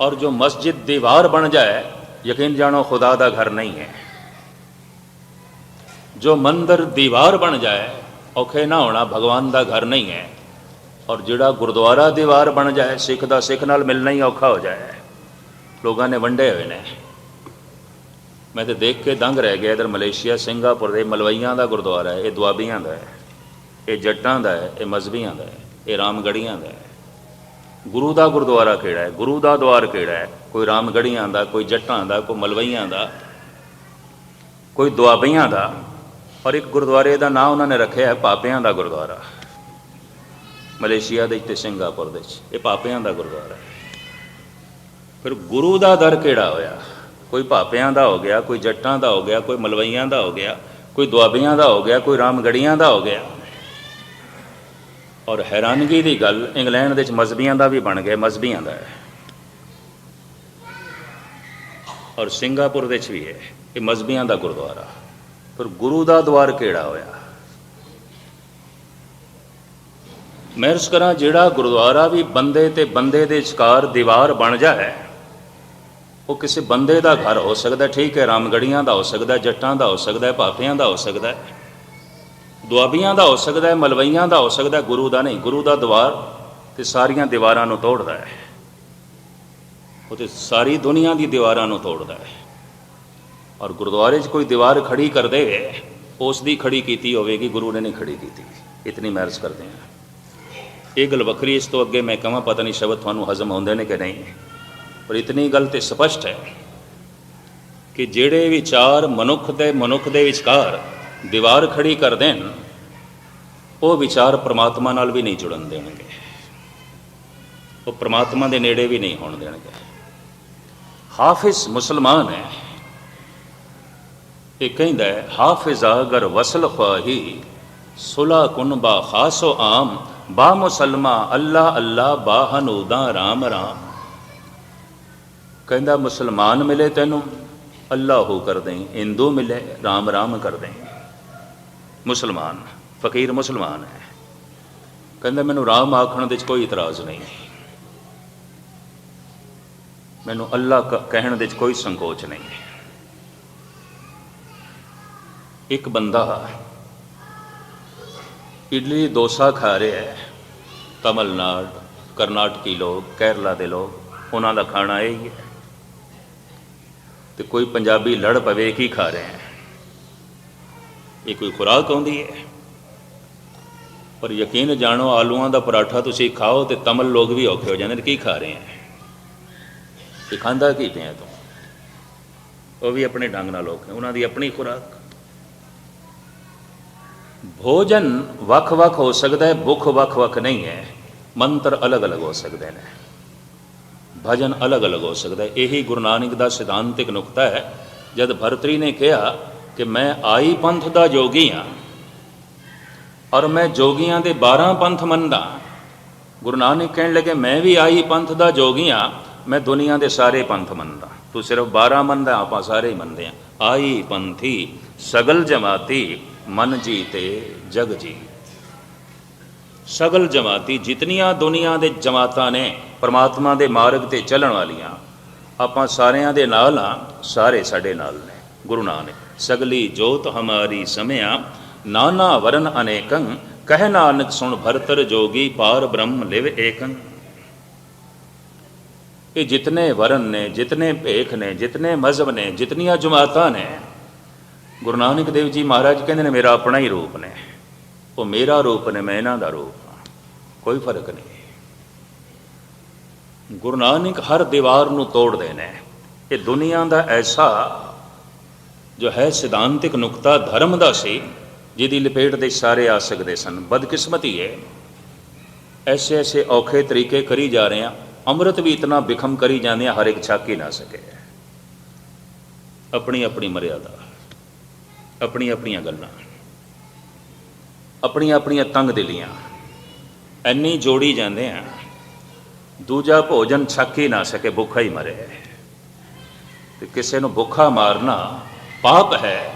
और जो मस्जिद दीवार बन जाए, यकीन जानो खुदा का घर नहीं है। जो मंदिर दीवार बन जाए, औखे ना होना भगवान का घर नहीं है। और जिहड़ा गुरुद्वारा दीवार बन जाए, सिख का सिख नाल मिलना ही औखा हो जाए। लोगों ने वंडे हुए ने, मैं तो देख के दंग रह गया। इधर मलेशिया सिंगापुर के मलवईयां का गुरुद्वारा है, ये दुआबियां का है, ये जट्टां का है, ये मजहबियां का है, ये रामगढ़ियां का है। गुरु का गुरुद्वारा केड़ा है, गुरु का द्वार केड़ा है? कोई रामगढ़ियां का, कोई जट्टां का, कोई मलवईयां का, कोई दुआबियां का। और एक गुरुद्वारे का नाम उन्होंने रखा है पापियां का गुरुद्वारा। मलेशिया के सिंगापुर के ये पापियां का गुरुद्वारा है। फिर गुरु का दर केड़ा होया? कोई पापियां का हो गया, कोई जट्टां का हो गया, कोई मलवईयां का हो गया, कोई दुआबियां का हो गया, कोई रामगढ़ियां का हो गया। और हैरानगी की गल, इंग्लैंड के मजहबियां का भी बन गया, मजहबियां का है। और सिंगापुर भी है, ये मजहबियां का गुरुद्वारा। पर गुरु का द्वार केड़ा होया? मैं अर्ज करा, जिहड़ा गुरुद्वारा भी बंदे ते बंदे दे विचकार दीवार बन जाए, वो किसी बंदे का घर हो सकता, ठीक है, रामगढ़ियां का हो सकता, जट्टां का हो सकता है, पापियां का हो सकता है, दुआबियां का हो सकता है, मलवईयां का हो सकता है, गुरु का नहीं। गुरु का द्वार तो सारिया दीवारां नूं तोड़दा है, वो तो सारी दुनिया की दीवारां नूं तोड़दा है। और गुरुद्वारे च कोई दीवार खड़ी कर दे, उसकी खड़ी की होगी, गुरु ने नहीं खड़ी की। इतनी महर्ज करते हैं। ये गल वक्री, इस तो अगे मैं कहां पता नहीं शब्द थानूं हजम होंदे ने कि नहीं, पर इतनी गल तो स्पष्ट है कि जिहड़े विचार मनुख दे विचकार दीवार खड़ी कर देन, वो विचार परमात्मा नाल भी नहीं जुड़न देणगे, वो परमात्मा के नेड़े भी नहीं होण देणगे। हाफिज मुसलमान है, ये कहता है, हाफिजा अगर वसल ख्वाही सुला कुन बा खासो आम, बा मुसलमा अल्लाह अल्लाह बा हनूदा राम राम। कहता मुसलमान मिले तेनों अल्लाह हो कर दें, हिंदू मिले राम राम कर दें। मुसलमान फकीर मुसलमान है, कहता मैनू राम आखण दे कोई इतराज़ नहीं, मैनू अल्लाह कहण दे कोई संकोच नहीं। एक बंदा इडली डोसा खा रहा है, तमिलनाडु करनाटकी लोग, केरला के लोग, उन्हों का खाना यही है। तो कोई पंजाबी लड़ पवे की खा रहे हैं, ये कोई खुराक आती है? पर यकीन जानो, आलूआं का पराठा तुसी खाओ तो तमिल लोग भी औखे हो जाते, की खा रहे हैं, ये खांदा की पिया तू? वो भी अपने ढंग नाल औखे, उन्होंने अपनी खुराक। भोजन वख वख हो सकता है, भुख वख वख नहीं है। मंत्र अलग अलग हो सकते हैं, भजन अलग अलग हो सकता है। यही गुरु नानक का सिद्धांतिक नुकता है। जब भरतरी ने कहा कि मैं आई पंथ का जोगी हाँ और मैं जोगियां दे 12 पंथ मनदा, गुरु नानक कहने लगे मैं भी आई पंथ का जोगी हाँ, मैं दुनिया के सारे पंथ मनदा। तू सिर्फ 12 मनदा, आप सारे ही मनते हैं। आई पंथी सगल जमाती मन जीते जग जीत। सगल जमाती जितनियां दुनिया के जमातां ने परमात्मा के मार्ग ते चलण वालियां, आपां सारियां दे नाल हां, सारे साडे नाल ने। गुरु नानक सगली जोत हमारी समया, नाना वरन अनेकं, कह नानक सुन भरतर जोगी, पार ब्रह्म लिव एकं। ये जितने वरन ने, जितने भेख ने, जितने मजहब ने, जितनियां जमातां ने, गुरु नानक देव जी महाराज कहते हैं मेरा अपना ही रूप ने, वो मेरा रूप ने, मैं इन्हां दा रूप हाँ, कोई फर्क नहीं। गुरु नानक हर दीवार नूं तोड़ देने। ये दुनिया का ऐसा ਜੋ ਹੈ ਸਿਧਾਂਤਿਕ ਨੁਕਤਾ ਧਰਮ ਦਾ ਸੀ, ਜਿਹਦੀ ਲਪੇਟ ਦੇ ਸਾਰੇ ਆ ਸਕਦੇ ਸਨ। ਬਦਕਿਸਮਤੀ ਹੈ, ਐਸੇ ਐਸੇ ਔਖੇ ਤਰੀਕੇ ਕਰੀ ਜਾ ਰਹੇ ਹਾਂ, ਅੰਮ੍ਰਿਤ ਵੀ ਇਤਨਾ ਬਿਖਮ ਕਰੀ ਜਾਂਦੇ ਆ, ਹਰ ਇੱਕ ਛਕ ਹੀ ਨਾ ਸਕੇ। ਆਪਣੀ ਆਪਣੀ ਮਰਿਆਦਾ, ਆਪਣੀ ਆਪਣੀਆਂ ਗੱਲਾਂ, ਆਪਣੀਆਂ ਆਪਣੀਆਂ ਤੰਗ ਦਿਲੀਆਂ ਇੰਨੀ ਜੋੜੀ ਜਾਂਦੇ ਆ, ਦੂਜਾ ਭੋਜਨ ਛਕ ਹੀ ਨਾ ਸਕੇ, ਭੁੱਖਾ ਹੀ ਮਰੇ। ਤੇ ਕਿਸੇ ਨੂੰ ਭੁੱਖਾ ਮਾਰਨਾ ਪਾਪ ਹੈ,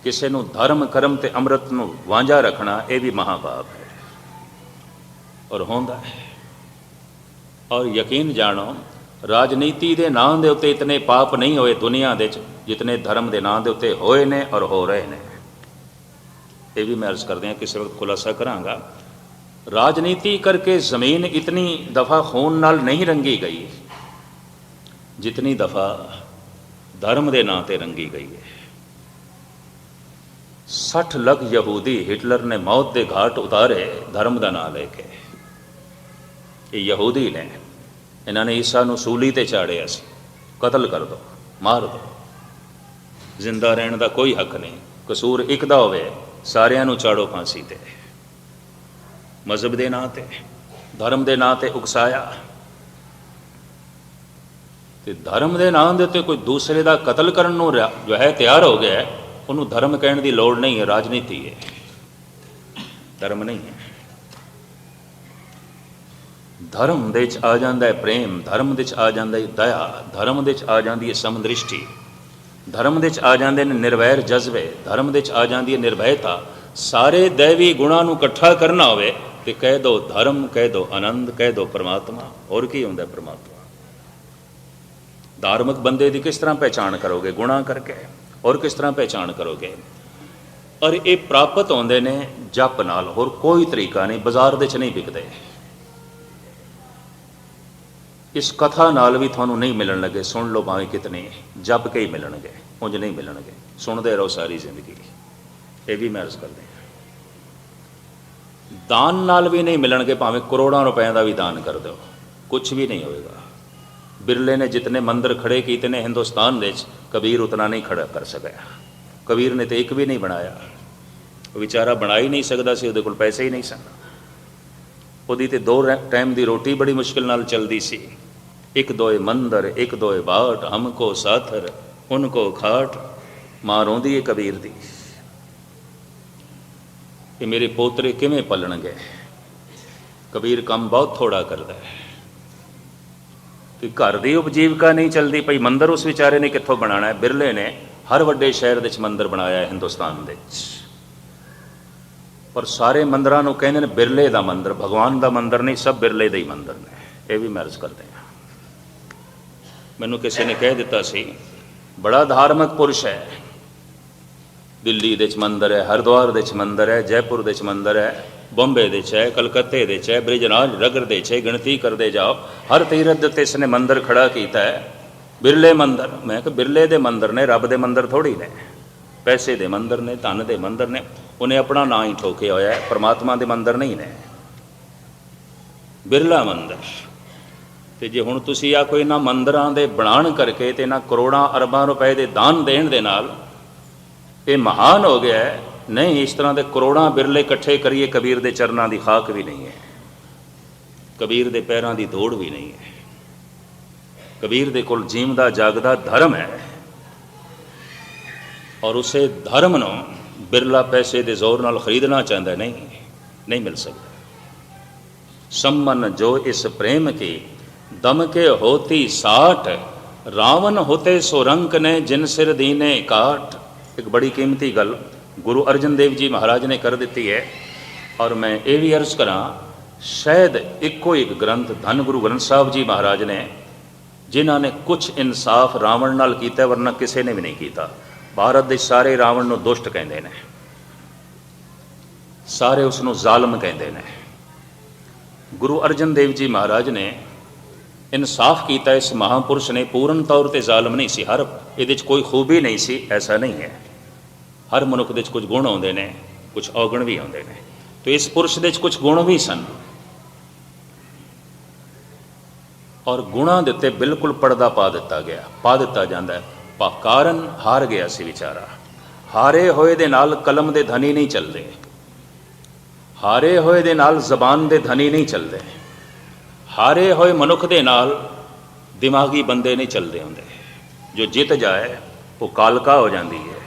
ਕਿਸੇ ਨੂੰ ਧਰਮ ਕਰਮ ਤੇ ਅੰਮ੍ਰਿਤ ਨੂੰ ਵਾਂਝਾ ਰੱਖਣਾ ਇਹ ਵੀ ਮਹਾਪਾਪ ਹੈ, ਔਰ ਹੁੰਦਾ ਹੈ। ਔਰ ਯਕੀਨ ਜਾਣੋ, ਰਾਜਨੀਤੀ ਦੇ ਨਾਂ ਦੇ ਉੱਤੇ ਇਤਨੇ ਪਾਪ ਨਹੀਂ ਹੋਏ ਦੁਨੀਆ ਦੇ 'ਚ ਜਿਤਨੇ ਧਰਮ ਦੇ ਨਾਂ ਦੇ ਉੱਤੇ ਹੋਏ ਨੇ ਔਰ ਹੋ ਰਹੇ ਨੇ। ਇਹ ਵੀ ਮੈਂ ਅਰਜ਼ ਕਰਦੇ ਹਾਂ, ਕਿਸੇ ਵਕਤ ਖੁਲਾਸਾ ਕਰਾਂਗਾ। ਰਾਜਨੀਤੀ ਕਰਕੇ ਜ਼ਮੀਨ ਇਤਨੀ ਦਫਾ ਖੂਨ ਨਾਲ ਨਹੀਂ ਰੰਗੀ ਗਈ ਜਿਤਨੀ ਦਫਾ ਧਰਮ ਦੇ ਨਾਂ ਤੇ ਰੰਗੀ ਗਈ ਹੈ। 60 ਲੱਖ ਯਹੂਦੀ ਹਿਟਲਰ ਨੇ ਮੌਤ ਦੇ ਘਾਟ ਉਤਾਰੇ ਧਰਮ ਦਾ ਨਾਂ ਲੈ ਕੇ। ਇਹ ਯਹੂਦੀ ਨੇ, ਇਹਨਾਂ ਨੇ ਈਸਾ ਨੂੰ ਸੂਲੀ ਤੇ ਚਾੜਿਆ ਸੀ, ਕਤਲ ਕਰ ਦੋ, ਮਾਰ ਦੋ, ਜ਼ਿੰਦਾ ਰਹਿਣ ਦਾ ਕੋਈ ਹੱਕ ਨਹੀਂ। ਕਸੂਰ ਇੱਕ ਦਾ ਹੋਵੇ, ਸਾਰਿਆਂ ਨੂੰ ਚਾੜੋ ਫਾਂਸੀ ਤੇ। ਮਜ਼ਹਬ ਦੇ ਨਾਂ ਤੇ, ਧਰਮ ਦੇ ਨਾਂ ਤੇ ਉਕਸਾਇਆ, ਤੇ ਧਰਮ ਦੇ ਨਾਂ ਦੇ ਉੱਤੇ ਕੋਈ ਦੂਸਰੇ ਦਾ ਕਤਲ ਕਰਨ ਨੂੰ ਜੋ ਹੈ ਤਿਆਰ ਹੋ ਗਿਆ, ਉਹਨੂੰ ਧਰਮ ਕਹਿਣ ਦੀ ਲੋੜ ਨਹੀਂ ਹੈ। ਰਾਜਨੀਤੀ ਹੈ, ਧਰਮ ਨਹੀਂ ਹੈ। ਧਰਮ ਦੇ 'ਚ ਆ ਜਾਂਦਾ ਹੈ ਪ੍ਰੇਮ, ਧਰਮ ਦੇ 'ਚ ਆ ਜਾਂਦਾ ਹੈ ਦਇਆ, ਧਰਮ ਦੇ 'ਚ ਆ ਜਾਂਦੀ ਹੈ ਸਮਦ੍ਰਿਸ਼ਟੀ, ਧਰਮ ਦੇ 'ਚ ਆ ਜਾਂਦੇ ਨੇ ਨਿਰਵੈਰ ਜਜ਼ਬੇ, ਧਰਮ ਦੇ 'ਚ ਆ ਜਾਂਦੀ ਹੈ ਨਿਰਭੈਤਾ। ਸਾਰੇ ਦੈਵੀ ਗੁਣਾਂ ਨੂੰ ਇਕੱਠਾ ਕਰਨਾ ਹੋਵੇ ਤੇ ਕਹਿ ਦੋ ਧਰਮ, ਕਹਿ ਦੋ ਆਨੰਦ, ਕਹਿ ਦੋ ਪਰਮਾਤਮਾ। ਹੋਰ ਕੀ ਹੁੰਦਾ ਪਰਮਾਤਮਾ? ਧਾਰਮਿਕ ਬੰਦੇ ਦੀ ਕਿਸ ਤਰ੍ਹਾਂ ਪਹਿਚਾਣ ਕਰੋਗੇ? ਗੁਣਾਂ ਕਰਕੇ। ਹੋਰ ਕਿਸ ਤਰ੍ਹਾਂ ਪਹਿਚਾਣ ਕਰੋਗੇ? ਔਰ ਇਹ ਪ੍ਰਾਪਤ ਹੁੰਦੇ ਨੇ ਜਪ ਨਾਲ, ਹੋਰ ਕੋਈ ਤਰੀਕਾ ਨਹੀਂ। ਬਾਜ਼ਾਰ ਦੇ 'ਚ ਨਹੀਂ ਵਿਕਦੇ। ਇਸ ਕਥਾ ਨਾਲ ਵੀ ਤੁਹਾਨੂੰ ਨਹੀਂ ਮਿਲਣ ਲੱਗੇ, ਸੁਣ ਲਓ ਭਾਵੇਂ ਕਿਤਨੇ, ਜਪ ਕੇ ਹੀ ਮਿਲਣਗੇ, ਉਂਝ ਨਹੀਂ ਮਿਲਣਗੇ। ਸੁਣਦੇ ਰਹੋ ਸਾਰੀ ਜ਼ਿੰਦਗੀ। ਇਹ ਵੀ ਮੈਂ ਅਰਜ਼ ਕਰਦੇ ਹਾਂ, ਦਾਨ ਨਾਲ ਵੀ ਨਹੀਂ ਮਿਲਣਗੇ, ਭਾਵੇਂ ਕਰੋੜਾਂ ਰੁਪਏ ਦਾ ਵੀ ਦਾਨ ਕਰ ਦਿਓ, ਕੁਛ ਵੀ ਨਹੀਂ ਹੋਏਗਾ। ਬਿਰਲੇ ਨੇ ਜਿਤਨੇ ਮੰਦਰ ਖੜੇ ਕੀਤੇ ਨੇ ਹਿੰਦੁਸਤਾਨ ਵਿੱਚ, ਕਬੀਰ ਉਤਨਾ ਨਹੀਂ ਖੜਾ ਕਰ ਸਕਿਆ। ਕਬੀਰ ਨੇ ਤੇ ਇੱਕ ਵੀ ਨਹੀਂ ਬਣਾਇਆ। ਉਹ ਵਿਚਾਰਾ ਬਣਾ ਹੀ ਨਹੀਂ ਸਕਦਾ ਸੀ, ਉਹਦੇ ਕੋਲ ਪੈਸੇ ਹੀ ਨਹੀਂ ਸਨ। ਉਹਦੀ ਤੇ 2 ਟਾਈਮ ਦੀ ਰੋਟੀ ਬੜੀ ਮੁਸ਼ਕਿਲ ਨਾਲ ਚੱਲਦੀ ਸੀ। 1-2 ਮੰਦਰ, 1-2 ਬਾਟ, ਹਮਕੋ ਸਾਥਰ, ਉनको ਖਾਟ। ਮਾਂ ਰੋਂਦੀ ਹੈ ਕਬੀਰ ਦੀ ਕਿ ਮੇਰੇ ਪੋਤਰੇ ਕਿਵੇਂ ਪਲਣਗੇ। ਕਬੀਰ ਕੰਮ ਬਹੁਤ ਥੋੜਾ ਕਰਦਾ ਹੈ, ਤੇ ਘਰ ਦੀ ਉਪਜੀਵਕਾ ਨਹੀਂ ਚੱਲਦੀ ਪਈ। ਮੰਦਰ ਉਸ ਵਿਚਾਰੇ ਨੇ ਕਿੱਥੋਂ ਬਣਾਉਣਾ ਹੈ? ਬਿਰਲੇ ਨੇ ਹਰ ਵੱਡੇ ਸ਼ਹਿਰ ਦੇ ਵਿੱਚ ਮੰਦਰ ਬਣਾਇਆ ਹੈ ਹਿੰਦੁਸਤਾਨ ਦੇ ਵਿੱਚ, ਪਰ ਸਾਰੇ ਮੰਦਰਾਂ ਨੂੰ ਕਹਿੰਦੇ ਨੇ ਬਿਰਲੇ ਦਾ ਮੰਦਰ, ਭਗਵਾਨ ਦਾ ਮੰਦਰ ਨਹੀਂ, ਸਭ ਬਿਰਲੇ ਦੇ ਹੀ ਮੰਦਰ ਨੇ। ਇਹ ਵੀ ਮੈਂ ਅਰਜ਼ ਕਰਦੇ ਹਾਂ। ਮੈਨੂੰ ਕਿਸੇ ਨੇ ਕਹਿ ਦਿੱਤਾ ਸੀ, ਬੜਾ ਧਾਰਮਿਕ ਪੁਰਸ਼ ਹੈ, ਦਿੱਲੀ ਦੇ 'ਚ ਮੰਦਰ ਹੈ, ਹਰਿਦੁਆਰ ਦੇ 'ਚ ਮੰਦਰ ਹੈ, ਜੈਪੁਰ ਦੇ 'ਚ ਮੰਦਰ ਹੈ, ਬੰਬੇ ਦੇ 'ਚ ਹੈ, ਕਲਕੱਤੇ ਦੇ 'ਚ ਹੈ, ਬ੍ਰਿਜਰਾਜ ਨਗਰ ਦੇ 'ਚ ਹੈ, ਗਿਣਤੀ ਕਰਦੇ ਜਾਓ। ਹਰ ਤੀਰਥ ਦੇ ਉੱਤੇ ਇਸਨੇ ਮੰਦਰ ਖੜਾ ਕੀਤਾ ਹੈ, ਬਿਰਲੇ ਮੰਦਰ। ਮੈਂ ਕਿਹਾ ਬਿਰਲੇ ਦੇ ਮੰਦਰ ਨੇ, ਰੱਬ ਦੇ ਮੰਦਰ ਥੋੜ੍ਹੀ ਨੇ। ਪੈਸੇ ਦੇ ਮੰਦਰ ਨੇ, ਧਨ ਦੇ ਮੰਦਰ ਨੇ। ਉਹਨੇ ਆਪਣਾ ਨਾਂ ਹੀ ਠੋਕਿਆ ਹੋਇਆ ਹੈ, ਪਰਮਾਤਮਾ ਦੇ ਮੰਦਰ ਨਹੀਂ ਨੇ, ਬਿਰਲਾ ਮੰਦਰ। ਤੇ ਜੇ ਹੁਣ ਤੁਸੀਂ ਆ ਕੋਈ ਇਹਨਾਂ ਮੰਦਰਾਂ ਦੇ ਬਣਾਉਣ ਕਰਕੇ ਤੇ ਇਹਨਾਂ ਕਰੋੜਾਂ ਅਰਬਾਂ ਰੁਪਏ ਦੇ ਦਾਨ ਦੇਣ ਦੇ ਨਾਲ ਇਹ ਮਹਾਨ ਹੋ ਗਿਆ ਹੈ, ਨਹੀਂ, ਇਸ ਤਰ੍ਹਾਂ ਦੇ ਕਰੋੜਾਂ ਬਿਰਲੇ ਇਕੱਠੇ ਕਰੀਏ, ਕਬੀਰ ਦੇ ਚਰਨਾਂ ਦੀ ਖਾਕ ਵੀ ਨਹੀਂ ਹੈ, ਕਬੀਰ ਦੇ ਪੈਰਾਂ ਦੀ ਦੌੜ ਵੀ ਨਹੀਂ ਹੈ। ਕਬੀਰ ਦੇ ਕੋਲ ਜੀਵਦਾ ਜਾਗਦਾ ਧਰਮ ਹੈ, ਔਰ ਉਸੇ ਧਰਮ ਨੂੰ ਬਿਰਲਾ ਪੈਸੇ ਦੇ ਜ਼ੋਰ ਨਾਲ ਖਰੀਦਣਾ ਚਾਹੁੰਦਾ, ਨਹੀਂ ਮਿਲ ਸਕਦਾ। ਸੰਮਨ ਜੋ ਇਸ ਪ੍ਰੇਮ ਕੀ ਦਮ ਕੇ ਹੋਤੀ ਸਾਠ, ਰਾਵਣ ਹੋਤੇ ਸੋ ਰੰਕ ਨੇ ਜਿਨ ਸਿਰ ਦੀਨੇ ਕਾਟ। ਇੱਕ ਬੜੀ ਕੀਮਤੀ ਗੱਲ ਗੁਰੂ ਅਰਜਨ ਦੇਵ ਜੀ ਮਹਾਰਾਜ ਨੇ ਕਰ ਦਿੱਤੀ ਹੈ, ਔਰ ਮੈਂ ਇਹ ਵੀ ਅਰਜ਼ ਕਰਾਂ, ਸ਼ਾਇਦ ਇੱਕੋ ਇੱਕ ਗ੍ਰੰਥ ਧੰਨ ਗੁਰੂ ਗ੍ਰੰਥ ਸਾਹਿਬ ਜੀ ਮਹਾਰਾਜ ਨੇ ਜਿਨ੍ਹਾਂ ਨੇ ਕੁਛ ਇਨਸਾਫ ਰਾਵਣ ਨਾਲ ਕੀਤਾ, ਵਰਨਾ ਕਿਸੇ ਨੇ ਵੀ ਨਹੀਂ ਕੀਤਾ। ਭਾਰਤ ਦੇ ਸਾਰੇ ਰਾਵਣ ਨੂੰ ਦੁਸ਼ਟ ਕਹਿੰਦੇ ਨੇ, ਸਾਰੇ ਉਸ ਨੂੰ ਜ਼ਾਲਮ ਕਹਿੰਦੇ ਨੇ। ਗੁਰੂ ਅਰਜਨ ਦੇਵ ਜੀ ਮਹਾਰਾਜ ਨੇ ਇਨਸਾਫ ਕੀਤਾ। ਇਸ ਮਹਾਂਪੁਰਸ਼ ਨੇ ਪੂਰਨ ਤੌਰ ਤੇ ਜ਼ਾਲਮ ਨਹੀਂ ਸੀ, ਹਰ ਇਹਦੇ 'ਚ ਕੋਈ ਖੂਬੀ ਨਹੀਂ ਸੀ, ਐਸਾ ਨਹੀਂ ਹੈ। ਹਰ ਮਨੁੱਖ ਦੇ 'ਚ ਕੁਝ ਗੁਣ ਆਉਂਦੇ ਨੇ, ਕੁਝ ਔਗਣ ਵੀ ਆਉਂਦੇ ਨੇ, ਤੇ ਇਸ ਪੁਰਸ਼ ਦੇ 'ਚ ਕੁਝ ਗੁਣ ਵੀ ਸਨ, ਔਰ ਗੁਣਾਂ ਦੇ ਉੱਤੇ ਬਿਲਕੁਲ ਪਰਦਾ ਪਾ ਦਿੱਤਾ ਜਾਂਦਾ ਹੈ। ਕਾਰਨ ਹਾਰ ਗਿਆ ਸੀ ਵਿਚਾਰਾ। ਹਾਰੇ ਹੋਏ ਦੇ ਨਾਲ ਕਲਮ ਦੇ ਧਨੀ ਨਹੀਂ ਚੱਲਦੇ, ਹਾਰੇ ਹੋਏ ਦੇ ਨਾਲ ਜ਼ਬਾਨ ਦੇ ਧਨੀ ਨਹੀਂ ਚੱਲਦੇ, ਹਾਰੇ ਹੋਏ ਮਨੁੱਖ ਦੇ ਨਾਲ ਦਿਮਾਗੀ ਬੰਦੇ ਨਹੀਂ ਚੱਲਦੇ ਹੁੰਦੇ। ਜੋ ਜਿੱਤ ਜਾਏ ਉਹ ਕਾਲਕਾ ਹੋ ਜਾਂਦੀ ਹੈ,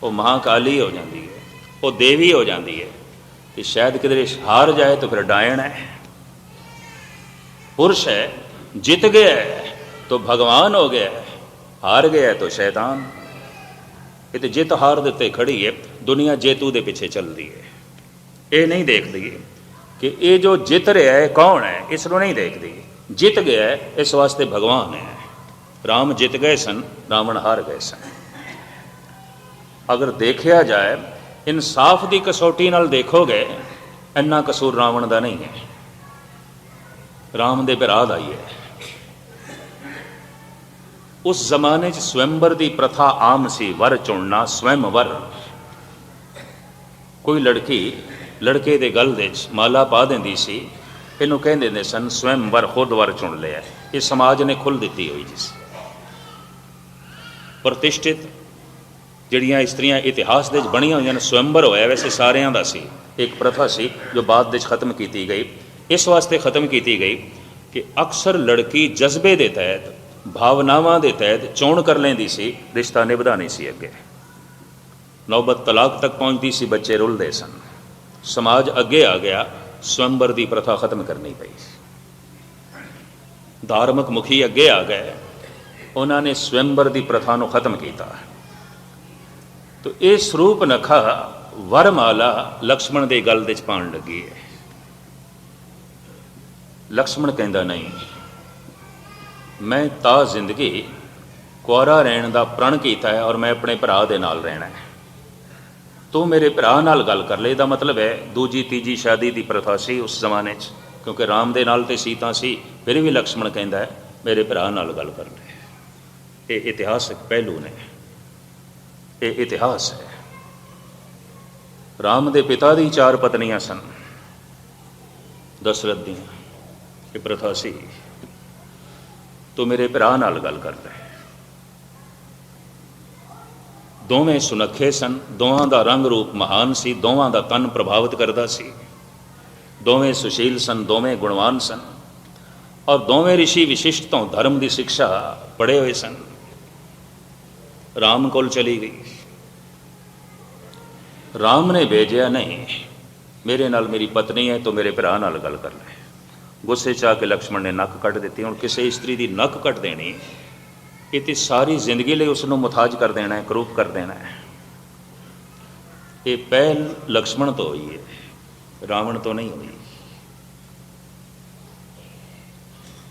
ਉਹ ਮਹਾਕਾਲੀ ਹੋ ਜਾਂਦੀ ਹੈ, ਉਹ ਦੇਵੀ ਹੋ ਜਾਂਦੀ ਹੈ। ਤੇ ਸ਼ਾਇਦ ਕਿਧਰੇ ਹਾਰ ਜਾਏ ਤਾਂ ਫਿਰ ਡਾਇਣ ਹੈ। पुरुष है, जीत गया है तो भगवान हो गया है, हार गया है तो शैतान। ये तो जित हार देते खड़ी है, दुनिया जेतू दे पीछे चल रही है। ये नहीं देखती कि ये जो जित रहा है कौन है, इसको नहीं देखती। जित गया है इस वास्ते भगवान है। राम जित गए सन, रावण हार गए सन। अगर देखा जाए इंसाफ की कसौटी नाल देखोगे, इन्ना कसूर रावण का नहीं है, राम दे भरा दा ही है। उस जमाने च स्वयंवर की प्रथा आम सी, वर चुनना, स्वयंवर। कोई लड़की लड़के दे गल दे माला पा देंदी सी, इनू कहंदे ने सन स्वयंवर, खुद वर चुन लिया। ये समाज ने खुल दी हुई जिस प्रतिष्ठित जिहड़ियां इस्त्रियां इतिहास दे बणियां होईयां ने, स्वयंवर होया वैसे सारियां दा सी। एक प्रथा सी जो बाद दे खत्म की गई। इस वास्ते खत्म की गई कि अक्सर लड़की जज्बे के तहत, भावनावां के तहत चोण कर लेंदी सी, रिश्ता निभदा नहीं सी। अगे नौबत तलाक तक पहुँचती सी, बच्चे रुलते सन। समाज अगे आ गया, स्वयंवर की प्रथा खत्म करनी पई। धार्मिक मुखी अगे आ गए, उन्होंने स्वयंवर की प्रथा को खत्म किया। तो ये स्वरूप नखा वरमाला लक्ष्मण के गल दे पाण लगी है। लक्ष्मण कहता नहीं, मैं ता जिंदगी कुआरा रहन का प्रण किया है और मैं अपने भरा दे नाल रहना है। तू मेरे भरा नाल गल कर ले। दा मतलब है दूजी तीजी शादी की प्रथा सी उस जमाने च, क्योंकि राम दे नाल ते सीता सी, फिर भी लक्ष्मण कहता है मेरे भरा नाल गल कर ले। ये इतिहासक पहलू ने, ये इतिहास है। राम दे पिता दी 4 पत्नियां सन, दशरथ दी ये प्रथा सी। तो मेरे भरा नाल गल कर ले। दोवें सुनखे सन, दोवां दा रंग रूप महान सी, दोवां दा तन प्रभावित करता सी, दोवें सुशील सन, दोवें गुणवान सन, और दोवें ऋषि विशिष्ट तो धर्म की शिक्षा पढ़े हुए सन। राम कोल चली गई। राम ने भेजा नहीं, मेरे नाल मेरी पत्नी है तो मेरे भरा नाल गल कर ले। गुस्से च आके लक्ष्मण ने नक कट दी। हुण किसी इस्त्री की नक कट देनी, ये तो सारी जिंदगी लिए उसनों मुथाज कर देना है, करूप कर देना है। ये पहल लक्ष्मण तो हुई है, रावण तो नहीं हुई।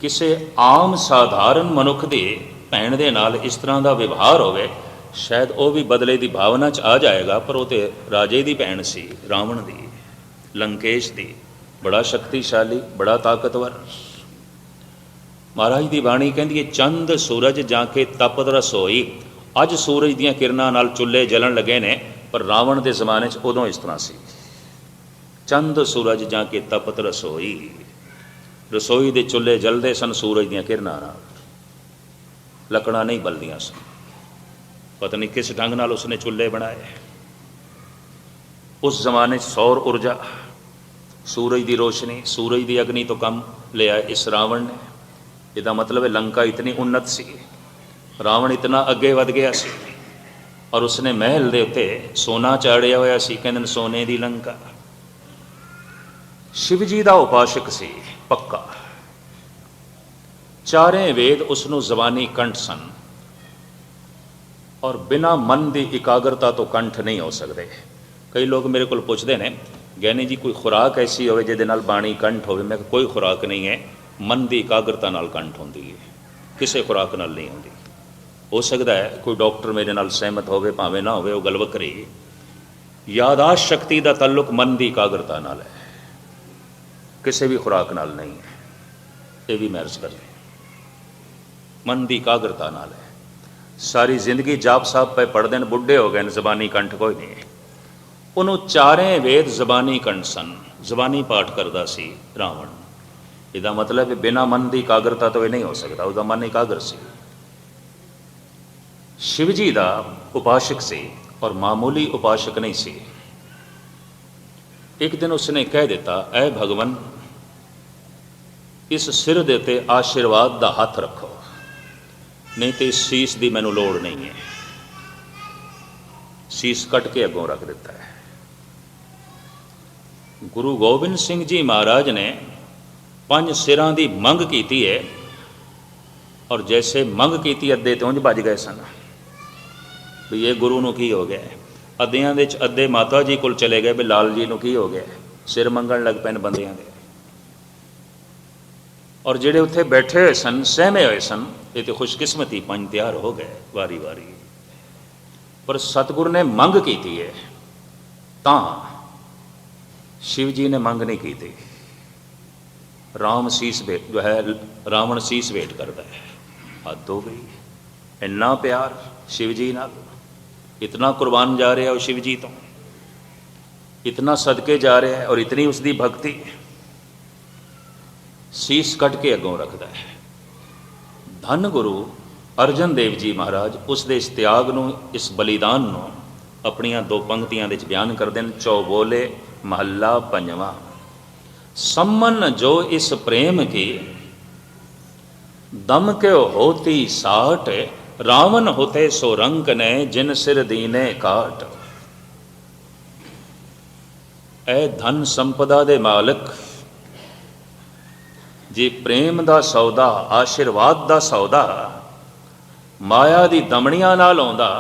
किसी आम साधारण मनुख की भैन दे नाल इस तरह का व्यवहार होवे, शायद वह भी बदले की भावना च आ जाएगा, पर वो तो राजे की भैन सी, रावण की, लंकेश की, बड़ा शक्तिशाली, बड़ा ताकतवर। महाराज की बाणी कहती है, चंद सूरज जाके तपत रसोई। अज सूरज दियां किरणां नाल चुल्हे जलन लगे ने, पर रावण के जमाने च उदों इस तरह सी। चंद सूरज जाके तपत रसोई, रसोई के चुल्हे जलते सन सूरज दियां किरणां नाल, लकड़ां नहीं बलदियां सन। पता नहीं किस ढंग नाल उसने चुल्हे बनाए। उस जमाने सौर ऊर्जा, सूरज की रोशनी, सूरज की अग्नि तो कम लिया इस रावण ने। इसका मतलब है लंका इतनी उन्नत सी, रावण इतना अगे वध गया सी, और उसने महल के उत्ते सोना चाड़िया होया सी, कहते सोने की लंका। शिव जी का उपासक सी पक्का। चारे वेद उसनों जबानी कंठ सन, और बिना मन की इकाग्रता तो कंठ नहीं हो सकते। कई लोग मेरे को पूछते हैं, ज्ञानी जी कोई खुराक ऐसी हो जिहदे नाल बाणी कंठ हो? मैं कोई खुराक नहीं है, मन की इकाग्रता नाल कंठ होंदी है, किसी खुराक नाल नहीं होंदी। हो सकता है कोई डॉक्टर मेरे नाल सहमत होवे, भावें ना होवे, वो गल वखरी। यादाश्त शक्ति का ताल्लुक मन की इकाग्रता नाल है, किसी भी खुराक नाल नहीं है। ये भी महर्ज कर ले, मन की इकाग्रता नाल है। सारी जिंदगी जाप साहब पे पढ़ते हैं, बुढ़े हो गए, जबानी कंठ कोई नहीं है। उन्होंने चारे वेद जबानी कंठ सन, जबानी पाठ करता सी रावण। इसका मतलब बिना मन की इकाग्रता तो यह नहीं हो सकता, उसका मन एकाग्र सी। शिव जी का उपासक से और मामूली उपासक नहीं सी। एक दिन उसने कह दिता, ऐ भगवन, इस सिर दे ते आशीर्वाद का हथ रखो, नहीं तो इस शीश की मैनू लोड़ नहीं है। शीश कट के अगों रख दिता है। गुरु गोबिंद सिंह जी महाराज ने 5 सिरां की मंग की है, और जैसे मंग की अद्धे तो उंज भज गए सन भी ये गुरु नूं की हो गया। अद्धियां दे अद्धे माता जी कोल चले गए भी लाल जी नूं की हो गया, सिर मंगण लग पैन बंदियां दे। और जेड़े उत्थे बैठे हुए सन, सहमे हुए सन, ये तो खुशकिस्मती 5 तैयार हो गए वारी वारी। पर सतगुरु ने मंग की है, तां शिव जी ने मंग नहीं की थी। राम शीस भेट जो है, रावण शीस भेट करता है। हद हो गई, इन्ना प्यार शिव जी नाल, इतना कुर्बान जा रहा है शिव जी तो, इतना सदके जा रहा है और इतनी उसकी भक्ति। शीस कट के अगों रखता है। धन गुरु अर्जन देव जी महाराज उसके इस त्याग नूं, इस बलिदान नूं अपनियां 2 पंक्तियां दे बयान करते हैं। चौबोले महला 5वां। सम्मन जो इस प्रेम की, दम के होती साठ, रावण होते सो रंक ने, जिन सिर दीने काट। ऐ धन संपदा दे मालिक, जे प्रेम दा सौदा, आशीर्वाद दा सौदा माया दी दमड़ियां नाल आउंदा,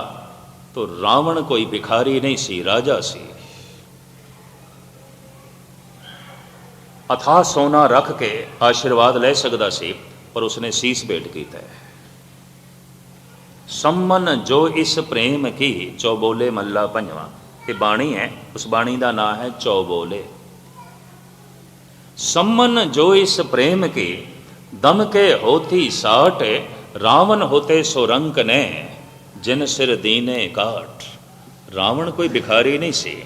तो रावण कोई भिखारी नहीं सी, राजा सी। अथाह सोना रख के आशीर्वाद ले सकता सी, पर उसने शीस भेंट किया है। सम्मन जो इस प्रेम की, चौबोले महला 5वां। ये बाणी है, उस बाणी का नाम है चौबोले। सम्मन जो इस प्रेम की, दम के होती साठ, रावण होते सो रंक ने, जिन सिर दीने काट। रावण कोई भिखारी नहीं सी,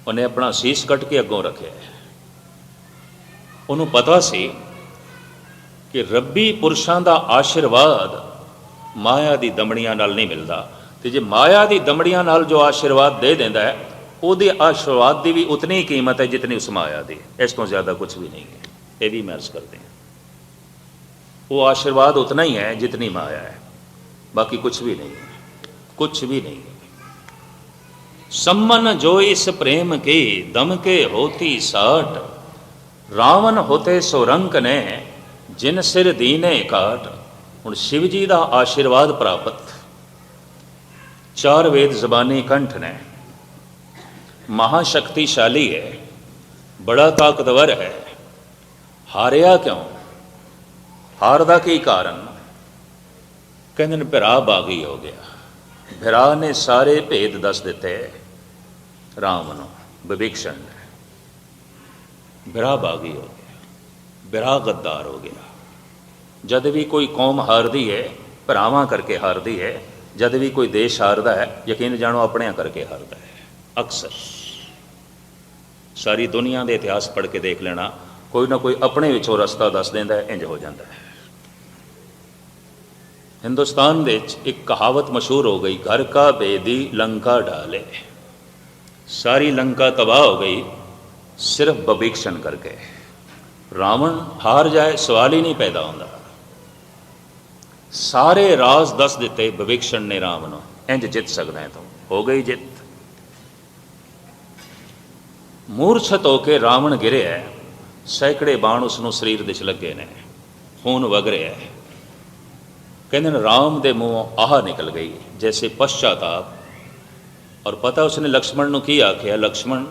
उन्हें अपना शीस कट के अगों रखे। उन्होंने पता सी कि रब्बी पुरुषों का आशीर्वाद माया की दमड़ियां नाल नहीं मिलता। तो जे माया की दमड़ियां नाल जो आशीर्वाद दे देंदा है, उसके आशीर्वाद की भी उतनी ही कीमत है जितनी उस माया की, इस तो ज़्यादा कुछ भी नहीं है। ये भी महर्ज करते हैं, वो आशीर्वाद उतना ही है जितनी माया है, बाकी कुछ भी नहीं है, कुछ भी नहीं है। सम्मन जो इस प्रेम की, दम के होती साठ, रावण होते सो रंक ने, जिन सिर दीने काट। हुण शिव जी का आशीर्वाद प्राप्त, 4 वेद जबानी कंठ ने, महाशक्तिशाली है, बड़ा ताकतवर है। हारिया क्यों? हार दा की कारण? कहते हैं भिरा बागी हो गया। भिरा ने सारे भेद दस दिते राम नूं, विभीषण ने। भिरा बागी हो गया, भिरा गद्दार हो गया। जद भी कोई कौम हारदी है, भरावां करके हारदी है। जद भी कोई देश हारदा है, यकीन जानो अपने करके हारदा है। अक्सर सारी दुनिया के इतिहास पढ़ के देख लेना, कोई ना कोई अपने विचों रस्ता दस देंदा है, इंज हो जाता है। हिंदुस्तान दे एक कहावत मशहूर हो गई, घर का बेदी लंका डाले। सारी लंका तबाह हो गई सिर्फ विभीषण करके। रावण हार जाए सवाल ही नहीं पैदा होता। सारे राज दस दिते विभीषण ने राम नूं, इंज जित सकदा है, तो हो गई जित। मूर्छत होके रावण गिरे है, सैकड़े बाण उसनों शरीर दे लगे ने, खून वग रहा है। कहते राम दे मुँहों आह निकल गई जैसे पश्चाताप। और पता उसने लक्ष्मण नूं की आख्या, लक्ष्मण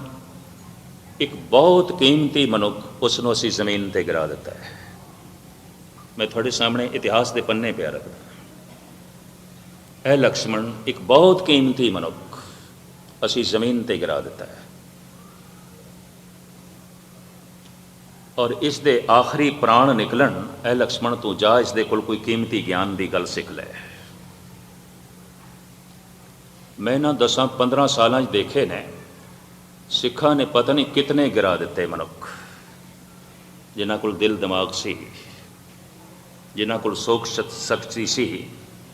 एक बहुत कीमती मनुख उसनों असीं जमीन ते गिरा दिता है। मैं थोड़े सामने इतिहास के पन्ने पे रखदा। ऐ लक्ष्मण, एक बहुत कीमती मनुख असीं जमीन ते गिरा दिता है, और इस दे आखिरी प्राण निकलन। ऐ लक्ष्मण, तू जा, इस दे कोल कोई कीमती ज्ञान की गल सिख लै। मैं ना 10-15 साल देखे ने, सिखा ने पता नहीं कितने गिरा दिते मनुख, जिन्हां कोल दिल दिमाग सी, जिन्हां कोल सोच शक्ति सी,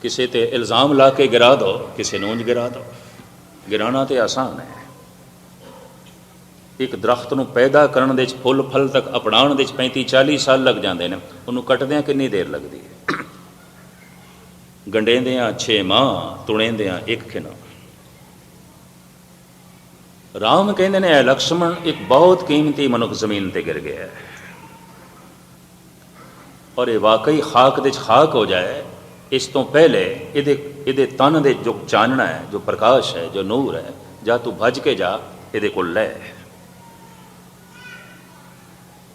किसी ते इल्ज़ाम ला के गिरा दो, किसी नूं उंज गिरा दो। गिराना तो आसान है। एक दरख्त नूं पैदा करन दे फुल फल तक अपनाउण दे 35-40 साल लग जाते हैं, उन्होंने कटद्या कितनी देर लगती है। गंढेंदियां 6 माह, तुणेंदियां 1 खिना। राम कहते ने ऐ लक्ष्मण, एक बहुत कीमती मनुख जमीन ते गिर गया है और ये वाकई खाक दे खाक हो जाए, इस तो पहले इहदे तन दे जो चानना है, जो प्रकाश है, जो नूर है, जा तू भज के जा इहदे कोल लै।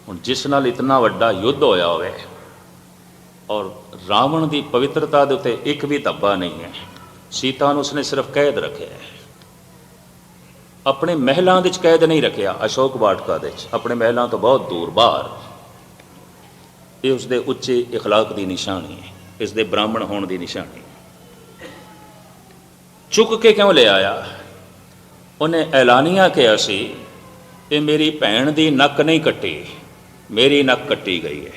हुण जिस नाल इतना वड्डा युद्ध होया होवे और रावण की पवित्रता दे उत्ते एक भी धब्बा नहीं है, सीता नूं उसने सिर्फ कैद रखे है, अपने महलों के कैद नहीं रखा, अशोक वाटिका दे अपने महलों तो बहुत दूर बाहर। ये उसके उच्चे इखलाक की निशानी है, इसके ब्राह्मण होने की निशानी। चुक के क्यों ले आया? उन्हें ऐलानिया कहा सी, ये मेरी भैन की नक नहीं कट्टी, मेरी नक कट्टी गई है,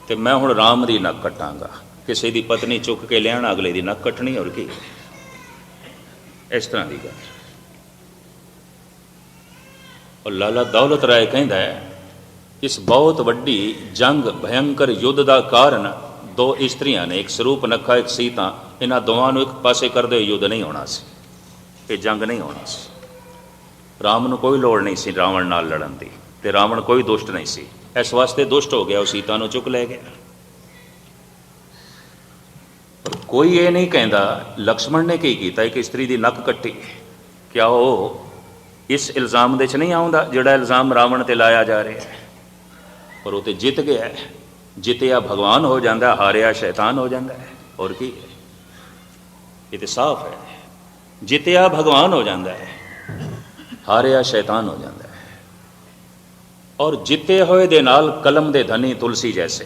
तो मैं हुण राम की नक कटांगा। किसी की पत्नी चुक के लिया, अगले की नक कटनी, और की इस तरह की गल। और लाला दौलत राय कहता है, इस बहुत वड्डी जंग भयंकर युद्ध का कारण 2 इस्त्रियां ने, एक स्वरूप नखा, एक सीता, इन्हों दोवां एक पासे करते युद्ध नहीं होना सी, ये जंग नहीं होना सी। राम नूं कोई लोड़ नहीं सी रावण नाल लड़न की, ते रावण कोई दुष्ट नहीं सी, इस वास्ते दुष्ट हो गया, वो सीता नूं चुक ले गया। पर कोई ये नहीं कहता लक्ष्मण ने की किया, एक इस्त्री की नक कट्टी, क्या वो इस इल्ज़ाम दे नहीं आउंदा जिहड़ा इल्ज़ाम रावण ते लाया जा रहा है? पर वो तो जित गया, जितया भगवान हो जाता, हारिया शैतान हो जाता है, और की है? ये तो साफ है, जितया भगवान हो जाता है, हारिया शैतान हो जाता है। और जिते होए दे नाल कलम दे धनी तुलसी जैसे,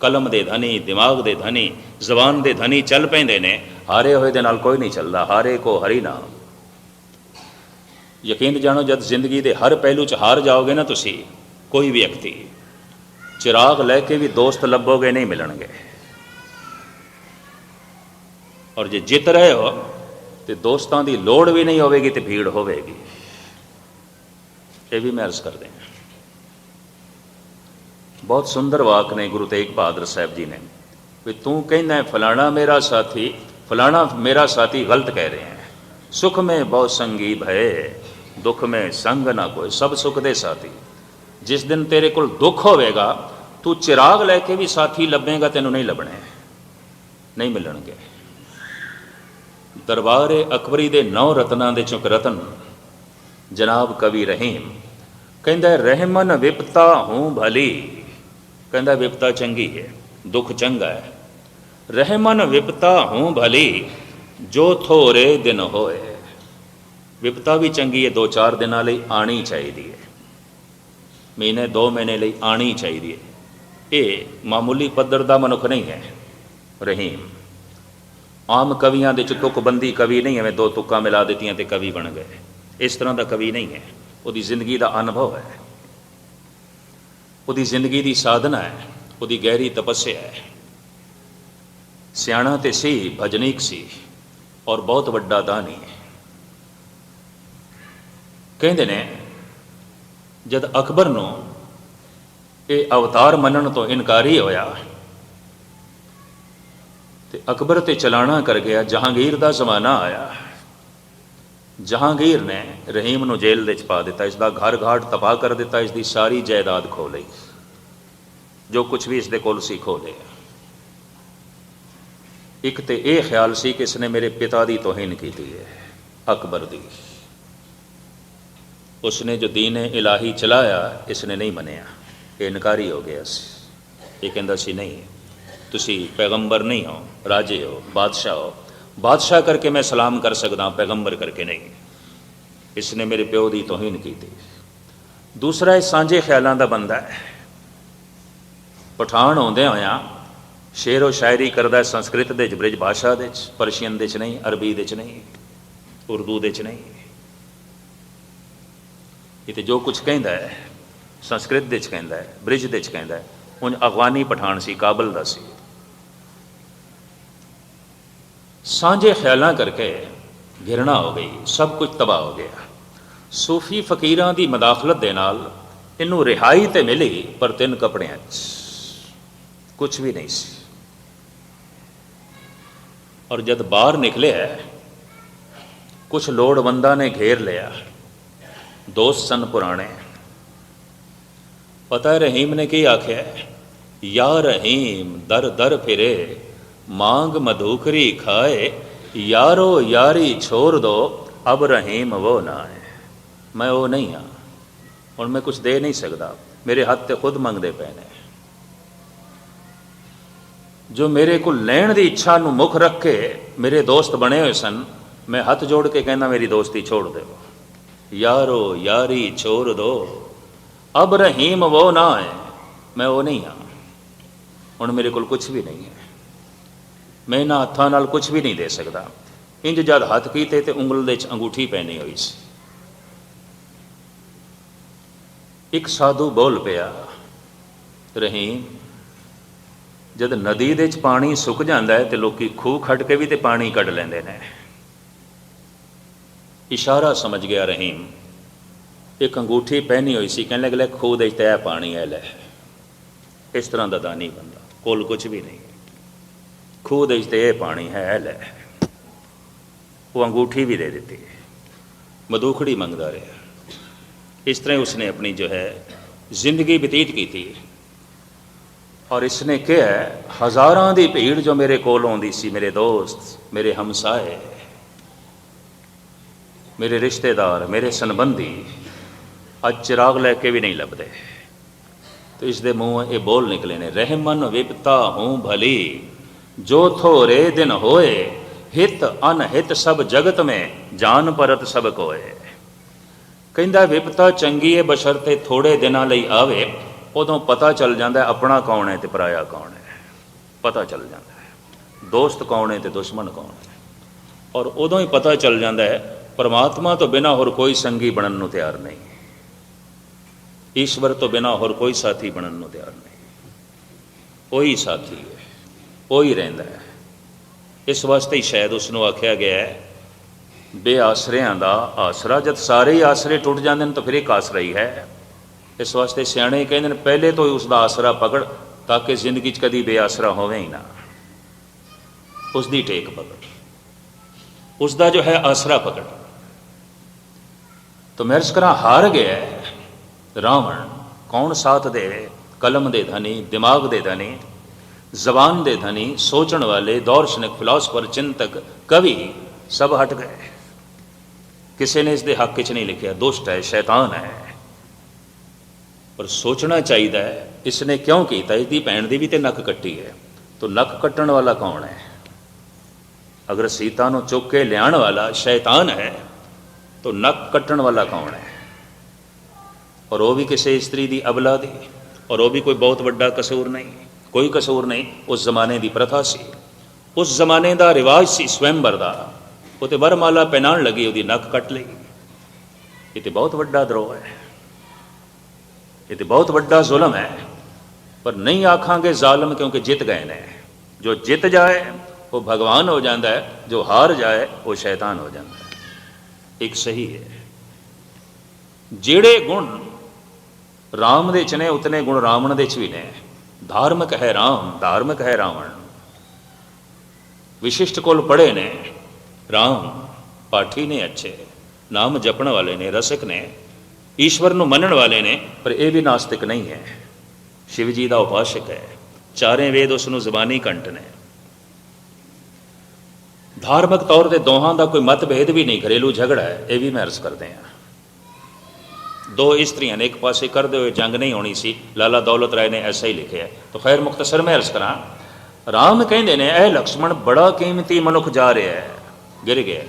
कलम दे धनी, दिमाग दे धनी, जबान दे धनी चल पैंदे ने, हारे होए दे नाल कोई नहीं चलता। हारे को हरि नाम। यकीन जानो, जब जिंदगी के हर पहलू च हार जाओगे ना तुसी, कोई भी व्यक्ति, चिराग लैके भी दोस्त लभोगे नहीं मिलणगे, और जे जित रहे हो तो दोस्तों की लोड़ भी नहीं होगी, तो भीड़ होगी। ये भी मैं अर्ज कर दें। बहुत सुंदर वाक ने गुरु तेग बहादुर साहब जी ने, भी तू कहना फलाना मेरा साथी, फलाना मेरा साथी गलत कह रहे हैं। सुख में बहुत संगी भय, दुख में संग ना कोई, सब सुख दे साथी। जिस दिन तेरे को दुख होवेगा, तू चिराग लैके भी साथी लभेगा, तेनों नहीं लभने, नहीं मिलणगे। दरबारे अकबरी दे 9 रत्नां दे चुक रतन जनाब कवि रहीम कहंदा, रहमन विपता हूँ भली, कहंदा विपता चंगी है, दुख चंगा है। रहमन विपता हूँ भली, जो थोड़े दिन होए। विपता भी चंगी है, 2-4 दिनों लई आनी चाहिए, महीने 2 महीने लई आनी चाहिए। ये मामूली पद्धर का मनुख नहीं है रहीम। आम कवियां दे तुकबंदी कवि नहीं है, 2 तुक्कां मिला दित्तियां ते कवि बन गए, इस तरह का कवि नहीं है। उसकी जिंदगी का अनुभव है, उसकी जिंदगी की साधना है, उसकी गहरी तपस्या है। सियाणा ते सी, भजनीक सी, और बहुत वड्डा दानी है। कहते ने जद अकबर नूं ये अवतार मनण तो इनकारी होया, ते अकबर ते चलाना कर गया। जहांगीर का जमाना आया, जहांगीर ने रहीम नूं जेल दे पा दिता, इसका घर घाट तबाह कर दिता, इसकी सारी जायदाद खो ली, जो कुछ भी इसके कोल सी खो लिया। एक तो यह ख्याल सी कि इसने मेरे पिता की तोहीन की है, अकबर दी। उसने जो दीन इलाही चलाया, इसने नहीं मनिया, ये इनकारी हो गया। ये कहता सी नहीं, तुसी पैगंबर नहीं हो, राजे हो, बादशाह हो, बादशाह करके मैं सलाम कर सकता, पैगंबर करके नहीं। इसने मेरे प्यो की तोहीन की थी। दूसरा ये सांझे ख्यालों का बंदा है। पठान आउंदे होया शेरो शायरी करता संस्कृत दे, ब्रिज भाषा दे, परशियन दे नहीं, अरबी दे नहीं, उर्दू दे नहीं। ये तो जो कुछ कहता है संस्कृत दे कहता है, ब्रिज दे कहता है। उन अफगानी पठान सी, काबल का सी। ਸਾਂਝੇ ਖਿਆਲਾਂ ਕਰਕੇ ਘਿਰਣਾ ਹੋ ਗਈ, ਸਭ ਕੁਝ ਤਬਾਹ ਹੋ ਗਿਆ। ਸੂਫੀ ਫਕੀਰਾਂ ਦੀ ਮਦਾਖਲਤ ਦੇ ਨਾਲ ਇਹਨੂੰ ਰਿਹਾਈ ਤੇ ਮਿਲੀ, ਪਰ 3 ਕੱਪੜਿਆਂ 'ਚ ਕੁਝ ਵੀ ਨਹੀਂ ਸੀ। ਔਰ ਜਦ ਬਾਹਰ ਨਿਕਲਿਆ, ਕੁਝ ਲੋੜਵੰਦਾਂ ਨੇ ਘੇਰ ਲਿਆ, ਦੋਸਤ ਸਨ ਪੁਰਾਣੇ। ਪਤਾ ਰਹੀਮ ਨੇ ਕੀ ਆਖਿਆ, ਯਾ ਰਹੀਮ ਦਰ ਦਰ ਫਿਰੇ, मांग मधुकरी खाए, यारो यारी छोड़ दो, अब रहीम वो ना है। मैं वो नहीं हाँ, और मैं कुछ दे नहीं सकता, मेरे हाथ ते खुद मंगते पे ने। जो मेरे को लैण की इच्छा नूं मुख रख के मेरे दोस्त बने हुए सन, मैं हाथ जोड़ के कहना मेरी दोस्ती छोड़ दो, यारो यारी छोड़ दो, अब रहीम वो ना है। मैं वो नहीं हाँ, हुण मेरे को कुछ भी नहीं है, मैं इन्हां हत्थां नाल कुछ भी नहीं दे सकता। इंज जद हथ कीते ते उंगल दे च अंगूठी पहनी हुई सी। एक साधु बोल पिया, रहीम जद नदी दे च पानी सुक जांदा है ते लोकी खूह खड़ के भी ते पानी कढ लैंदे ने। इशारा समझ गया रहीम, एक अंगूठी पहनी हुई सी, कहने लगे खूह दे च पानी है लै। इस तरह दा दानी बंदा, कोल कुछ भी नहीं, खूह दे ते पानी है लै। वो अंगूठी भी दे दी, मधुखड़ी मंगता रहा। इस तरह उसने अपनी जो है जिंदगी बतीत की थी। और इसने क्या है, हज़ारां दी भीड़ जो मेरे कोल आउंदी सी, मेरे दोस्त, मेरे हमसाए, मेरे रिश्तेदार, मेरे संबंधी, अज चिराग लैके भी नहीं लभदे। तो इसके मूँह ये बोल निकले ने, रहमन विपता हूँ भली, जो थोरे दिन होए, हित अनहित सब जगत में, जान परत सब कोए। कहंदा विपता चंगी है बशर्ते थोड़े दिनां लई आवे, उदों पता चल जाता है अपना कौन है ते पराया कौन है, पता चल जाता है दोस्त कौन है ते दुश्मन कौन है। और उदों ही पता चल जाता है परमात्मा तो बिना होर कोई संगी बनन नूं तैयार नहीं, ईश्वर तो बिना होर कोई साथी बनन नूं तैयार नहीं। वही साथी है, वही रहिंदा है। इस वास्ते ही शायद उसनों आख्या गया है बेआसरियां दा आसरा। जब सारे ही आसरे टुट जाते हैं तो फिर एक आसरा ही है। इस वास्ते सियाणे कहते हैं पहले तो ही उसका आसरा पकड़, ताकि जिंदगी च कदी बेआसरा होवे ही ना। उसकी टेक पकड़, उसका जो है आसरा पकड़। तो मैं अर्ज करा, हार गया रावण। कौन साथ दे? कलम दे धनी, दिमाग दे धनी, जबान दे धनी, सोचण वाले, दार्शनिक, फिलासफर, चिंतक, कवि सब हट गए। किसी ने इसके हक च नहीं लिखा दुष्ट है, शैतान है। पर सोचना चाहिए इसने क्यों किया। इसकी भैन की भी तो नक कट्टी है, तो नक कट्टण वाला कौन है? अगर सीता नूं चुक के लियाण वाला शैतान है, तो नक कट्टण वाला कौन है? और वह भी किसी स्त्री की अबला दी, और वह भी कोई बहुत बड़ा कसूर नहीं, कोई कसूर नहीं। उस जमाने की प्रथा सी, उस जमाने का रिवाज सी स्वयंवर का। वो तो वरमाला पहनाण लगी, उसकी नक कट लगी। ये तो बहुत बड़ा द्रोह है, ये तो बहुत बड़ा जुल्म है। पर नहीं आखांगे जालिम, क्योंकि जित गए ने। जो जित जाए वो भगवान हो जाता है, जो हार जाए वो शैतान हो जाता है। एक सही है, जेड़े गुण राम दे च ने उतने गुण रावण दे च भी ने। धार्मिक है राम, धार्मिक है रावण। विशिष्ट कुल पढ़े ने राम, पाठी ने अच्छे, नाम जपण वाले ने, रसिक ने, ईश्वर नूं मनण वाले ने। पर यह भी नास्तिक नहीं है, शिव जी का उपासक है। चारें वेद उसनूं जबानी कंठ ने। धार्मिक तौर पर दोहां का कोई मतभेद भी नहीं, घरेलू झगड़ा है, यह भी मैं अर्ज करते हैं। दो स्त्रियां ने एक पासे करते हुए जंग नहीं होनी सी, लाला दौलत राय ने ऐसा ही लिखे है। तो खैर मुख्तसर में अर्ज करा, राम कहते ने ऐ लक्ष्मण बड़ा कीमती मनुख जा रहा है, गिर गया।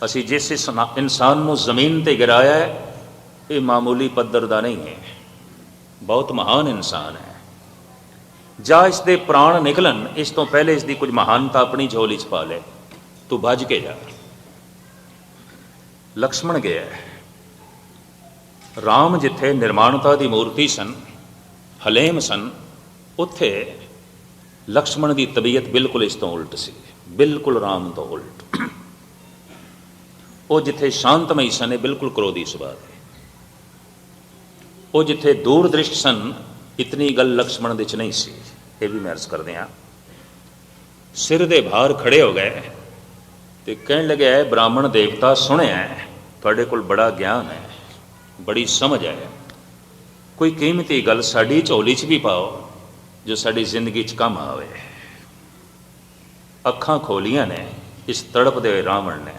असी जिस इंसान को जमीन ते गिराया है, ये मामूली पद्धर का नहीं है, बहुत महान इंसान है। जा इसके प्राण निकलन, इस तो पहले इसकी कुछ महानता अपनी झोली च पा ले, तू भज के जा। लक्ष्मण गया। राम जिथे निर्माणता की मूर्ति सन, हलेम सन, उत्थे लक्ष्मण की तबीयत बिल्कुल इस तो उल्ट सी, बिल्कुल राम तो उल्ट। वो जिथे शांतमई सन बिल्कुल क्रोधी सुभाव है, वो जिथे दूरदृष्ट सन इतनी गल लक्ष्मण दे च नहीं सी। ये भी मैं अर्ज कर दिया, सिर दे भार खड़े हो गए तो कहने लगे ब्राह्मण देवता सुने थोड़े कोल बड़ा ज्ञान है, बड़ी समझ है, कोई कीमती गल साड़ी झोली च भी पाओ जो साड़ी जिंदगी च काम आवे। अखां खोलियां ने इस तड़प दे रावण ने,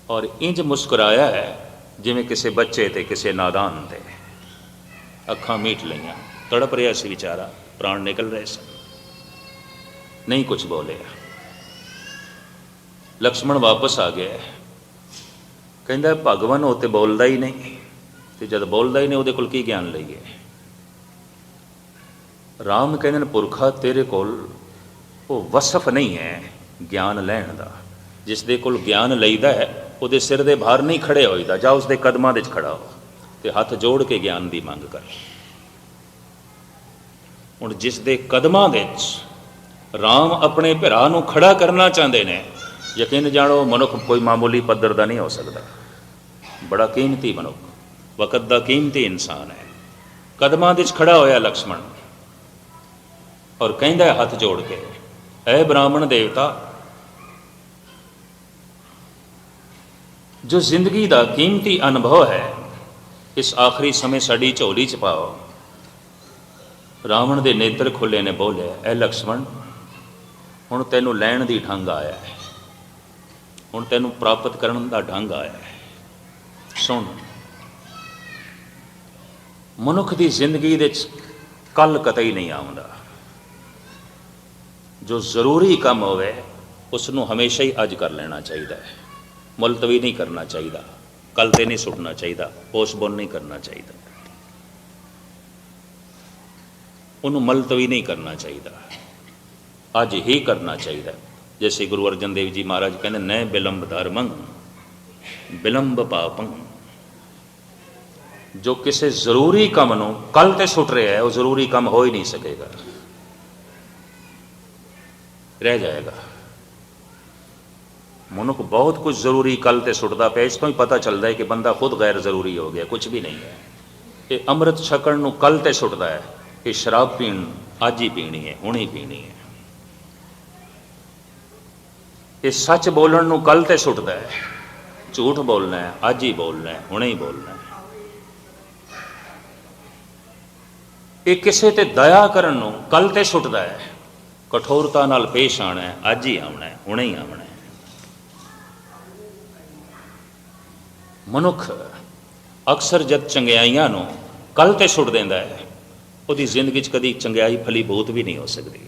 और इंज मुस्कुराया है जिमें किसी बच्चे ते किसी नादान ते। अखां मीट लईयां, तड़प रहा सी बेचारा, प्राण निकल रहे सन, नहीं कुछ बोले। लक्ष्मण वापस आ गया, कहता भगवान वो तो बोलता ही नहीं, तो जब बोलता ही नहीं वो कोल की ज्ञान लईए। राम कहते पुरखा तेरे कोल वो वसफ नहीं है ज्ञान लैण दा, जिस दे कोल ज्ञान लईदा है वो सिर दे भार नहीं खड़े होईदा, जा उसके कदमां दे खड़ा हो तो हाथ जोड़ के ज्ञान की मंग कर। हुण जिस दे कदमां दे राम अपने भरा नूं खड़ा करना चाहते हैं, यकीन जानो मनुख कोई मामूली पद्धर का नहीं हो सकता, बड़ा कीमती मनुख, वक़्त का कीमती इंसान है। कदमां दे खड़ा होया लक्ष्मण और कहंदा हाथ जोड़ के, ऐ ब्राह्मण देवता, जो जिंदगी का कीमती अनुभव है इस आखिरी समय साड़ी झोली च पाओ। रावण के नेत्र खुले ने बोले, ऐ लक्ष्मण, हुण तैनूं लैण दी ढंग आया है, हुण तैनूं प्राप्त करन दा ढंग आया है। सुन, मनुख की जिंदगी दे कल कतई नहीं आउंदा, जो जरूरी काम होवे उसनूं हमेशा ही अज कर लेना चाहिए, मुलतवी नहीं करना चाहिए, कल ते नहीं सुटना चाहिए, पोस्टपोन नहीं करना चाहिए, उन्होंने मुलतवी नहीं करना चाहिए, अज ही करना चाहिए। जैसे गुरु अर्जन देव जी महाराज कहते, न बिलंब धर्मं बिलंब पापं। जो किसी जरूरी काम नूं कल ते सुट रहा है, वो जरूरी काम हो ही नहीं सकेगा, रह जाएगा। मनुख बहुत कुछ जरूरी कल ते सुटदा पे, इस तो ही पता चलता है कि बंदा खुद गैर जरूरी हो गया, कुछ भी नहीं है। ये अमृत छकण नूं कल ते सुटदा है, कि शराब पीण अज ही पीनी है, हुण ही पीनी है। ये सच बोलन नूं कल ते सुटदा है, झूठ बोलना है अज ही बोलना है, हुणे ही बोलना है। ये किसी ते दया करन नूं कल ते सुटदा है, कठोरता नाल पेश आना है, अज ही आना है, हुणे ही आना है। मनुख अक्सर जब चंगियाइयां नूं कल ते सुट देंदा है, उसकी जिंदगी कभी चंगियाई फलीभूत भी नहीं हो सकती,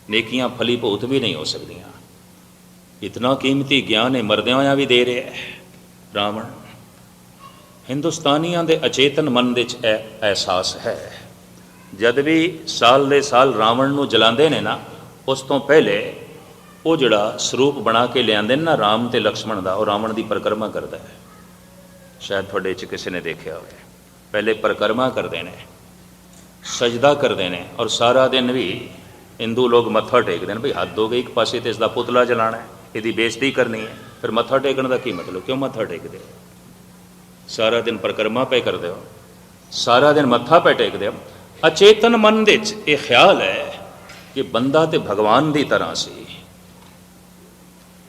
नेकियां फलीभूत भी नहीं हो सकदियां। इतना कीमती ज्ञान है मरदे होया भी दे रहा है रावण। हिंदुस्तानियों के अचेतन मन दे एहसास है, जद भी साल दे साल रावण नूं जलांदे ने ना, उस तो पहले वो जिहड़ा स्वरूप बना के लियाते ना राम ते लक्ष्मण का, वो रावण की परिक्रमा करता है। शायद थोड़े च किसी ने देखा हो, पहले परिक्रमा करते हैं, सजदा करते हैं, और सारा दिन भी हिंदू लोग मत्था टेकते हैं। भाई हद हो गई, एक पासे तो इसका पुतला जलाना है, यदि बेइज्जती करनी है, फिर मत्था टेकने का की मतलब, क्यों मत्था टेकते हो? सारा दिन परिक्रमा पे करते हो, सारा दिन मत्था पे टेकते हो। अचेतन मन दे ये ख्याल है कि बंदा तो भगवान की तरह से,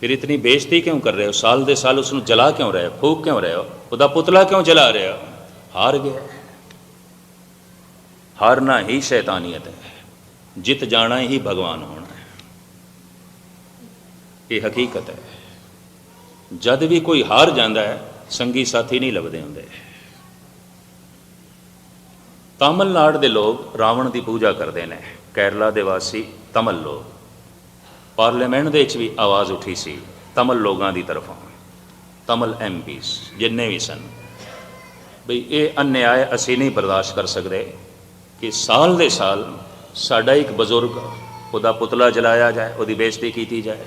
फिर इतनी बेइज्जती क्यों कर रहे हो? साल दे साल उसनूं जला क्यों रहे हो, फूक क्यों रहे हो, उसका पुतला क्यों जला रहे हो? हार गया। हारना ही शैतानियत है, जित जाना ही भगवान होना है, ये हकीकत है। जद भी कोई हार जाता है, संगी साथी नहीं लभदे हुंदे। तमिलनाडु के लोग रावण की पूजा करते हैं, केरला के वासी तमिल लोग, पार्लीमेंट दे भी आवाज़ उठी सी तमिल लोगों की तरफों, तमिल MP जिन्ने भी सन, बई ये अन्याय असी नहीं बर्दाश्त कर सकते कि साल दे साल साडा एक बजुर्ग उहदा पुतला जलाया जाए, उसकी बेइज्जती की जाए,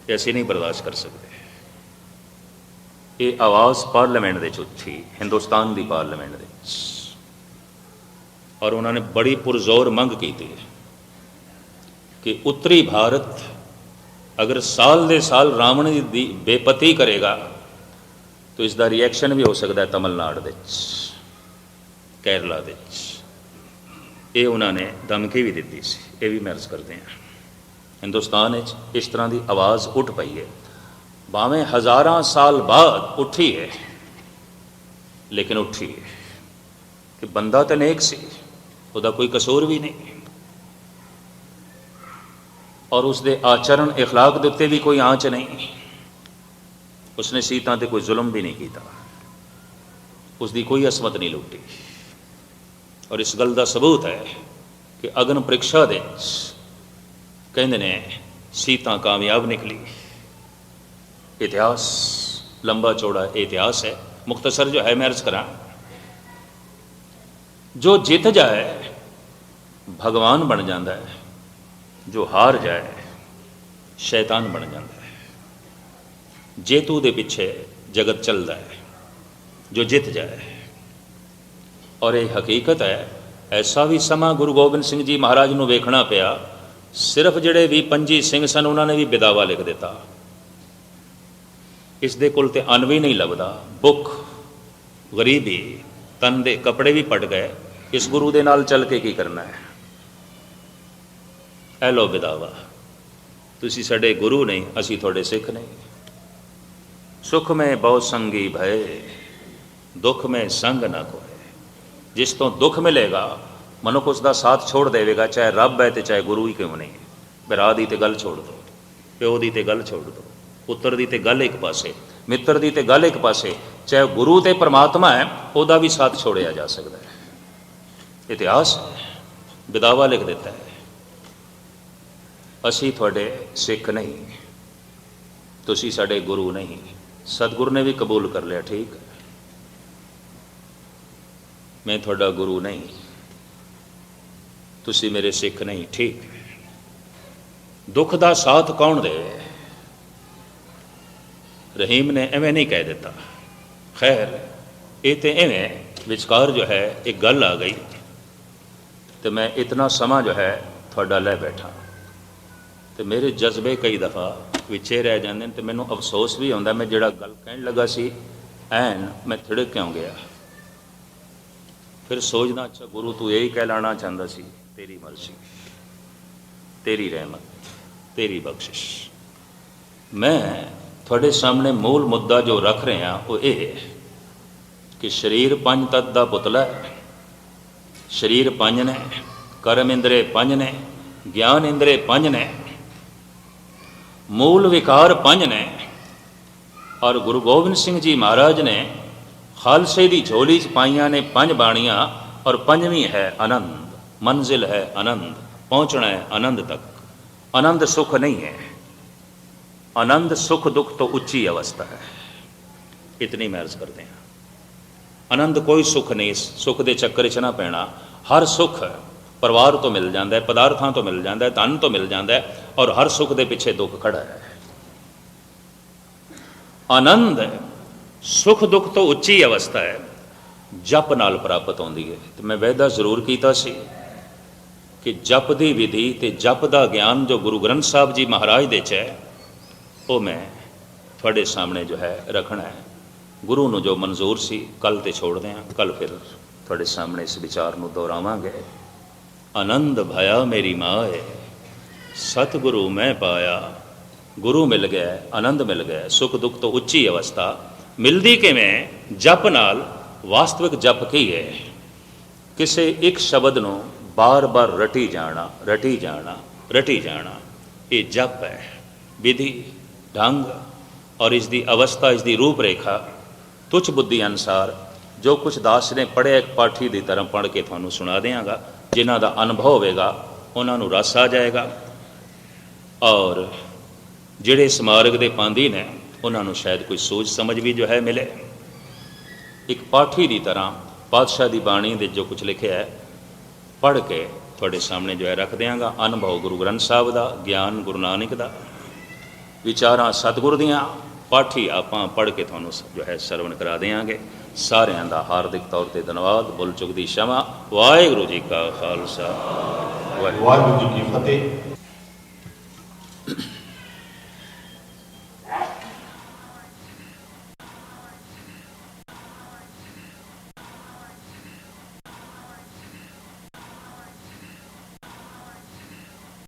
ये असी नहीं बर्दाश्त कर सकते। ये आवाज़ पार्लीमेंट दे उठी, हिंदुस्तान की पार्लीमेंट दे। और उन्होंने बड़ी पुरजोर मंग की थी कि उत्तरी भारत अगर साल दे साल रावण की बेपती करेगा तो इसका रिएक्शन भी हो सकता है तमिलनाडु दे केरला दे। ये उन्होंने धमकी भी दी सी, ये भी महर्ज करते हैं। हिंदुस्तान इस तरह की आवाज़ उठ पई है, भावें हज़ारां साल बाद उठी है, लेकिन उठी है कि बंदा तो नेक सी, उसका कोई कसूर भी नहीं, और उसके आचरण इखलाक के उत्ते भी कोई आँच नहीं। उसने सीता ते कोई जुल्म भी नहीं किया, उसकी कोई असमत नहीं लुटी। और इस गल का सबूत है कि अग्न परीक्षा दे कहते ने सीता कामयाब निकली। इतिहास लंबा चौड़ा इतिहास है, मुख्तसर जो है मैं अर्ज करा। जो जित जाए भगवान बन जाता है, जो हार जाए शैतान बन जाता है। जेतू दे पिछे जगत चलता है, जो जित जाए। और ये हकीकत है, ऐसा भी समा गुरु गोबिंद सिंह जी महाराज नूं वेखना पिया, सिर्फ जिहड़े भी 25 सिंह सन उन्होंने भी बिदावा लिख दिता। इस दे कोल ते अन्न भी नहीं लभदा, भुख गरीबी, तन दे कपड़े भी पट गए, इस गुरु दे नाल चल के की करना है। ए लो बिदावा, तुसी साडे गुरु नहीं, असी थोड़े सिख नहीं। सुख में बहु संगी भय, दुख में संग ना कोय। जिस तो दुख मिलेगा मनुख उसका साथ छोड़ देगा, चाहे रब है तो चाहे गुरु ही क्यों नहीं। भरा दी तो गल छोड़ दो, प्यो दी तो गल छोड़ दो, पुत्र दी तो गल एक पासे, मित्र दी तो गल एक पासे, चाहे गुरु ते परमात्मा है वह भी साथ छोड़िया जा सकता है। इतिहास बिदावा लिख देता है। असी थोड़े सिख नहीं, तुसी साडे गुरु नहीं। सतगुरु ने भी कबूल कर लिया, ठीक है, मैं थोड़ा गुरु नहीं, तुसी मेरे सिख नहीं, ठीक है। दुख का साथ कौन दे? रहीम ने एवें नहीं कह देता। खैर ये तो एवें विचकार जो है एक गल आ गई, तो मैं इतना समा जो है थोड़ा लै बैठा, तो मेरे जज्बे कई दफ़ा विचे रह जाते, तो मैनू अफसोस भी आता, मैं जिहड़ा गल कहन लगा सी ऐन मैं थिड़क क्यों गया। फिर सोचना, अच्छा गुरु तू यही कहलाना चाहता सी, तेरी मर्जी, तेरी रहमत, तेरी बख्शिश। मैं थोड़े सामने मूल मुद्दा जो रख रहा वो ये कि शरीर पंज तत्त दा पुतला है। शरीर पंज ने, कर्म इंद्रे पंज ने, ज्ञान इंद्रे पंज ने, मूल विकार पंज ने। और गुरु गोबिंद सिंह जी महाराज ने खालसे की झोली च पाइया ने पंज बाणियां, और पंजवीं है आनंद। मंजिल है आनंद, पहुंचना है आनंद तक। आनंद सुख नहीं है, आनंद सुख दुख तो उच्ची अवस्था है। इतनी मैं अर्ज करते हैं, आनंद कोई सुख नहीं, सुख के चक्कर च ना पैना। हर सुख परिवार तो मिल जाता है, पदार्थों तो मिल जाता है, धन तो मिल जाता है, और हर सुख के पिछे दुख खड़ा है। आनंद सुख दुख तो उच्ची अवस्था है, जप नाल प्राप्त होती है। तो मैं वायदा जरूर किया सी कि जप की विधि ते जप का ज्ञान जो गुरु ग्रंथ साहब जी महाराज दे च है, वो मैं थोड़े सामने जो है रखना है। गुरु नूं जो मंजूर सी कल तो छोड़ दें, कल फिर थोड़े सामने इस विचार नूं दोहरावांगे। आनंद भया मेरी माए, सतगुरु मैं पाया। गुरु मिल गया, आनंद मिल गया। सुख दुख तो उच्ची अवस्था मिलती किवें? जप नाल। वास्तविक जप की है? किसी एक शब्द नूं बार बार रटी जाना, रटी जाना, रटी जाना, ये जप है। विधि ढंग और इसकी अवस्था, इसकी रूपरेखा तुच्छ बुद्धि अनुसार जो कुछ दास ने पढ़िया एक पाठी की तरह पढ़ के थानू सुना देंगा। जिन्हों का अनुभव होगा उन्होंने रस आ जाएगा, और जिहड़े इस मार्ग के पांधी ने उन्होंने शायद कोई सोच समझ भी जो है मिले। एक पाठी की तरह पातशाह की बाणी दे जो कुछ लिखे है पढ़ के थोड़े सामने जो है रख देंगा। अनुभव गुरु ग्रंथ साहब का, ज्ञान गुरु नानक का, विचारां सतगुर दियाँ, पाठी आप पढ़ के थानू जो है सरवण करा देंगे। ਸਾਰਿਆਂ ਦਾ ਹਾਰਦਿਕ ਤੌਰ ਤੇ ਧੰਨਵਾਦ। ਭੁੱਲ ਚੁੱਕ ਦੀ क्षमा। ਵਾਹਿਗੁਰੂ ਜੀ ਕਾ ਖਾਲਸਾ, ਵਾਹਿਗੁਰੂ ਜੀ ਕੀ ਫਤਿਹ।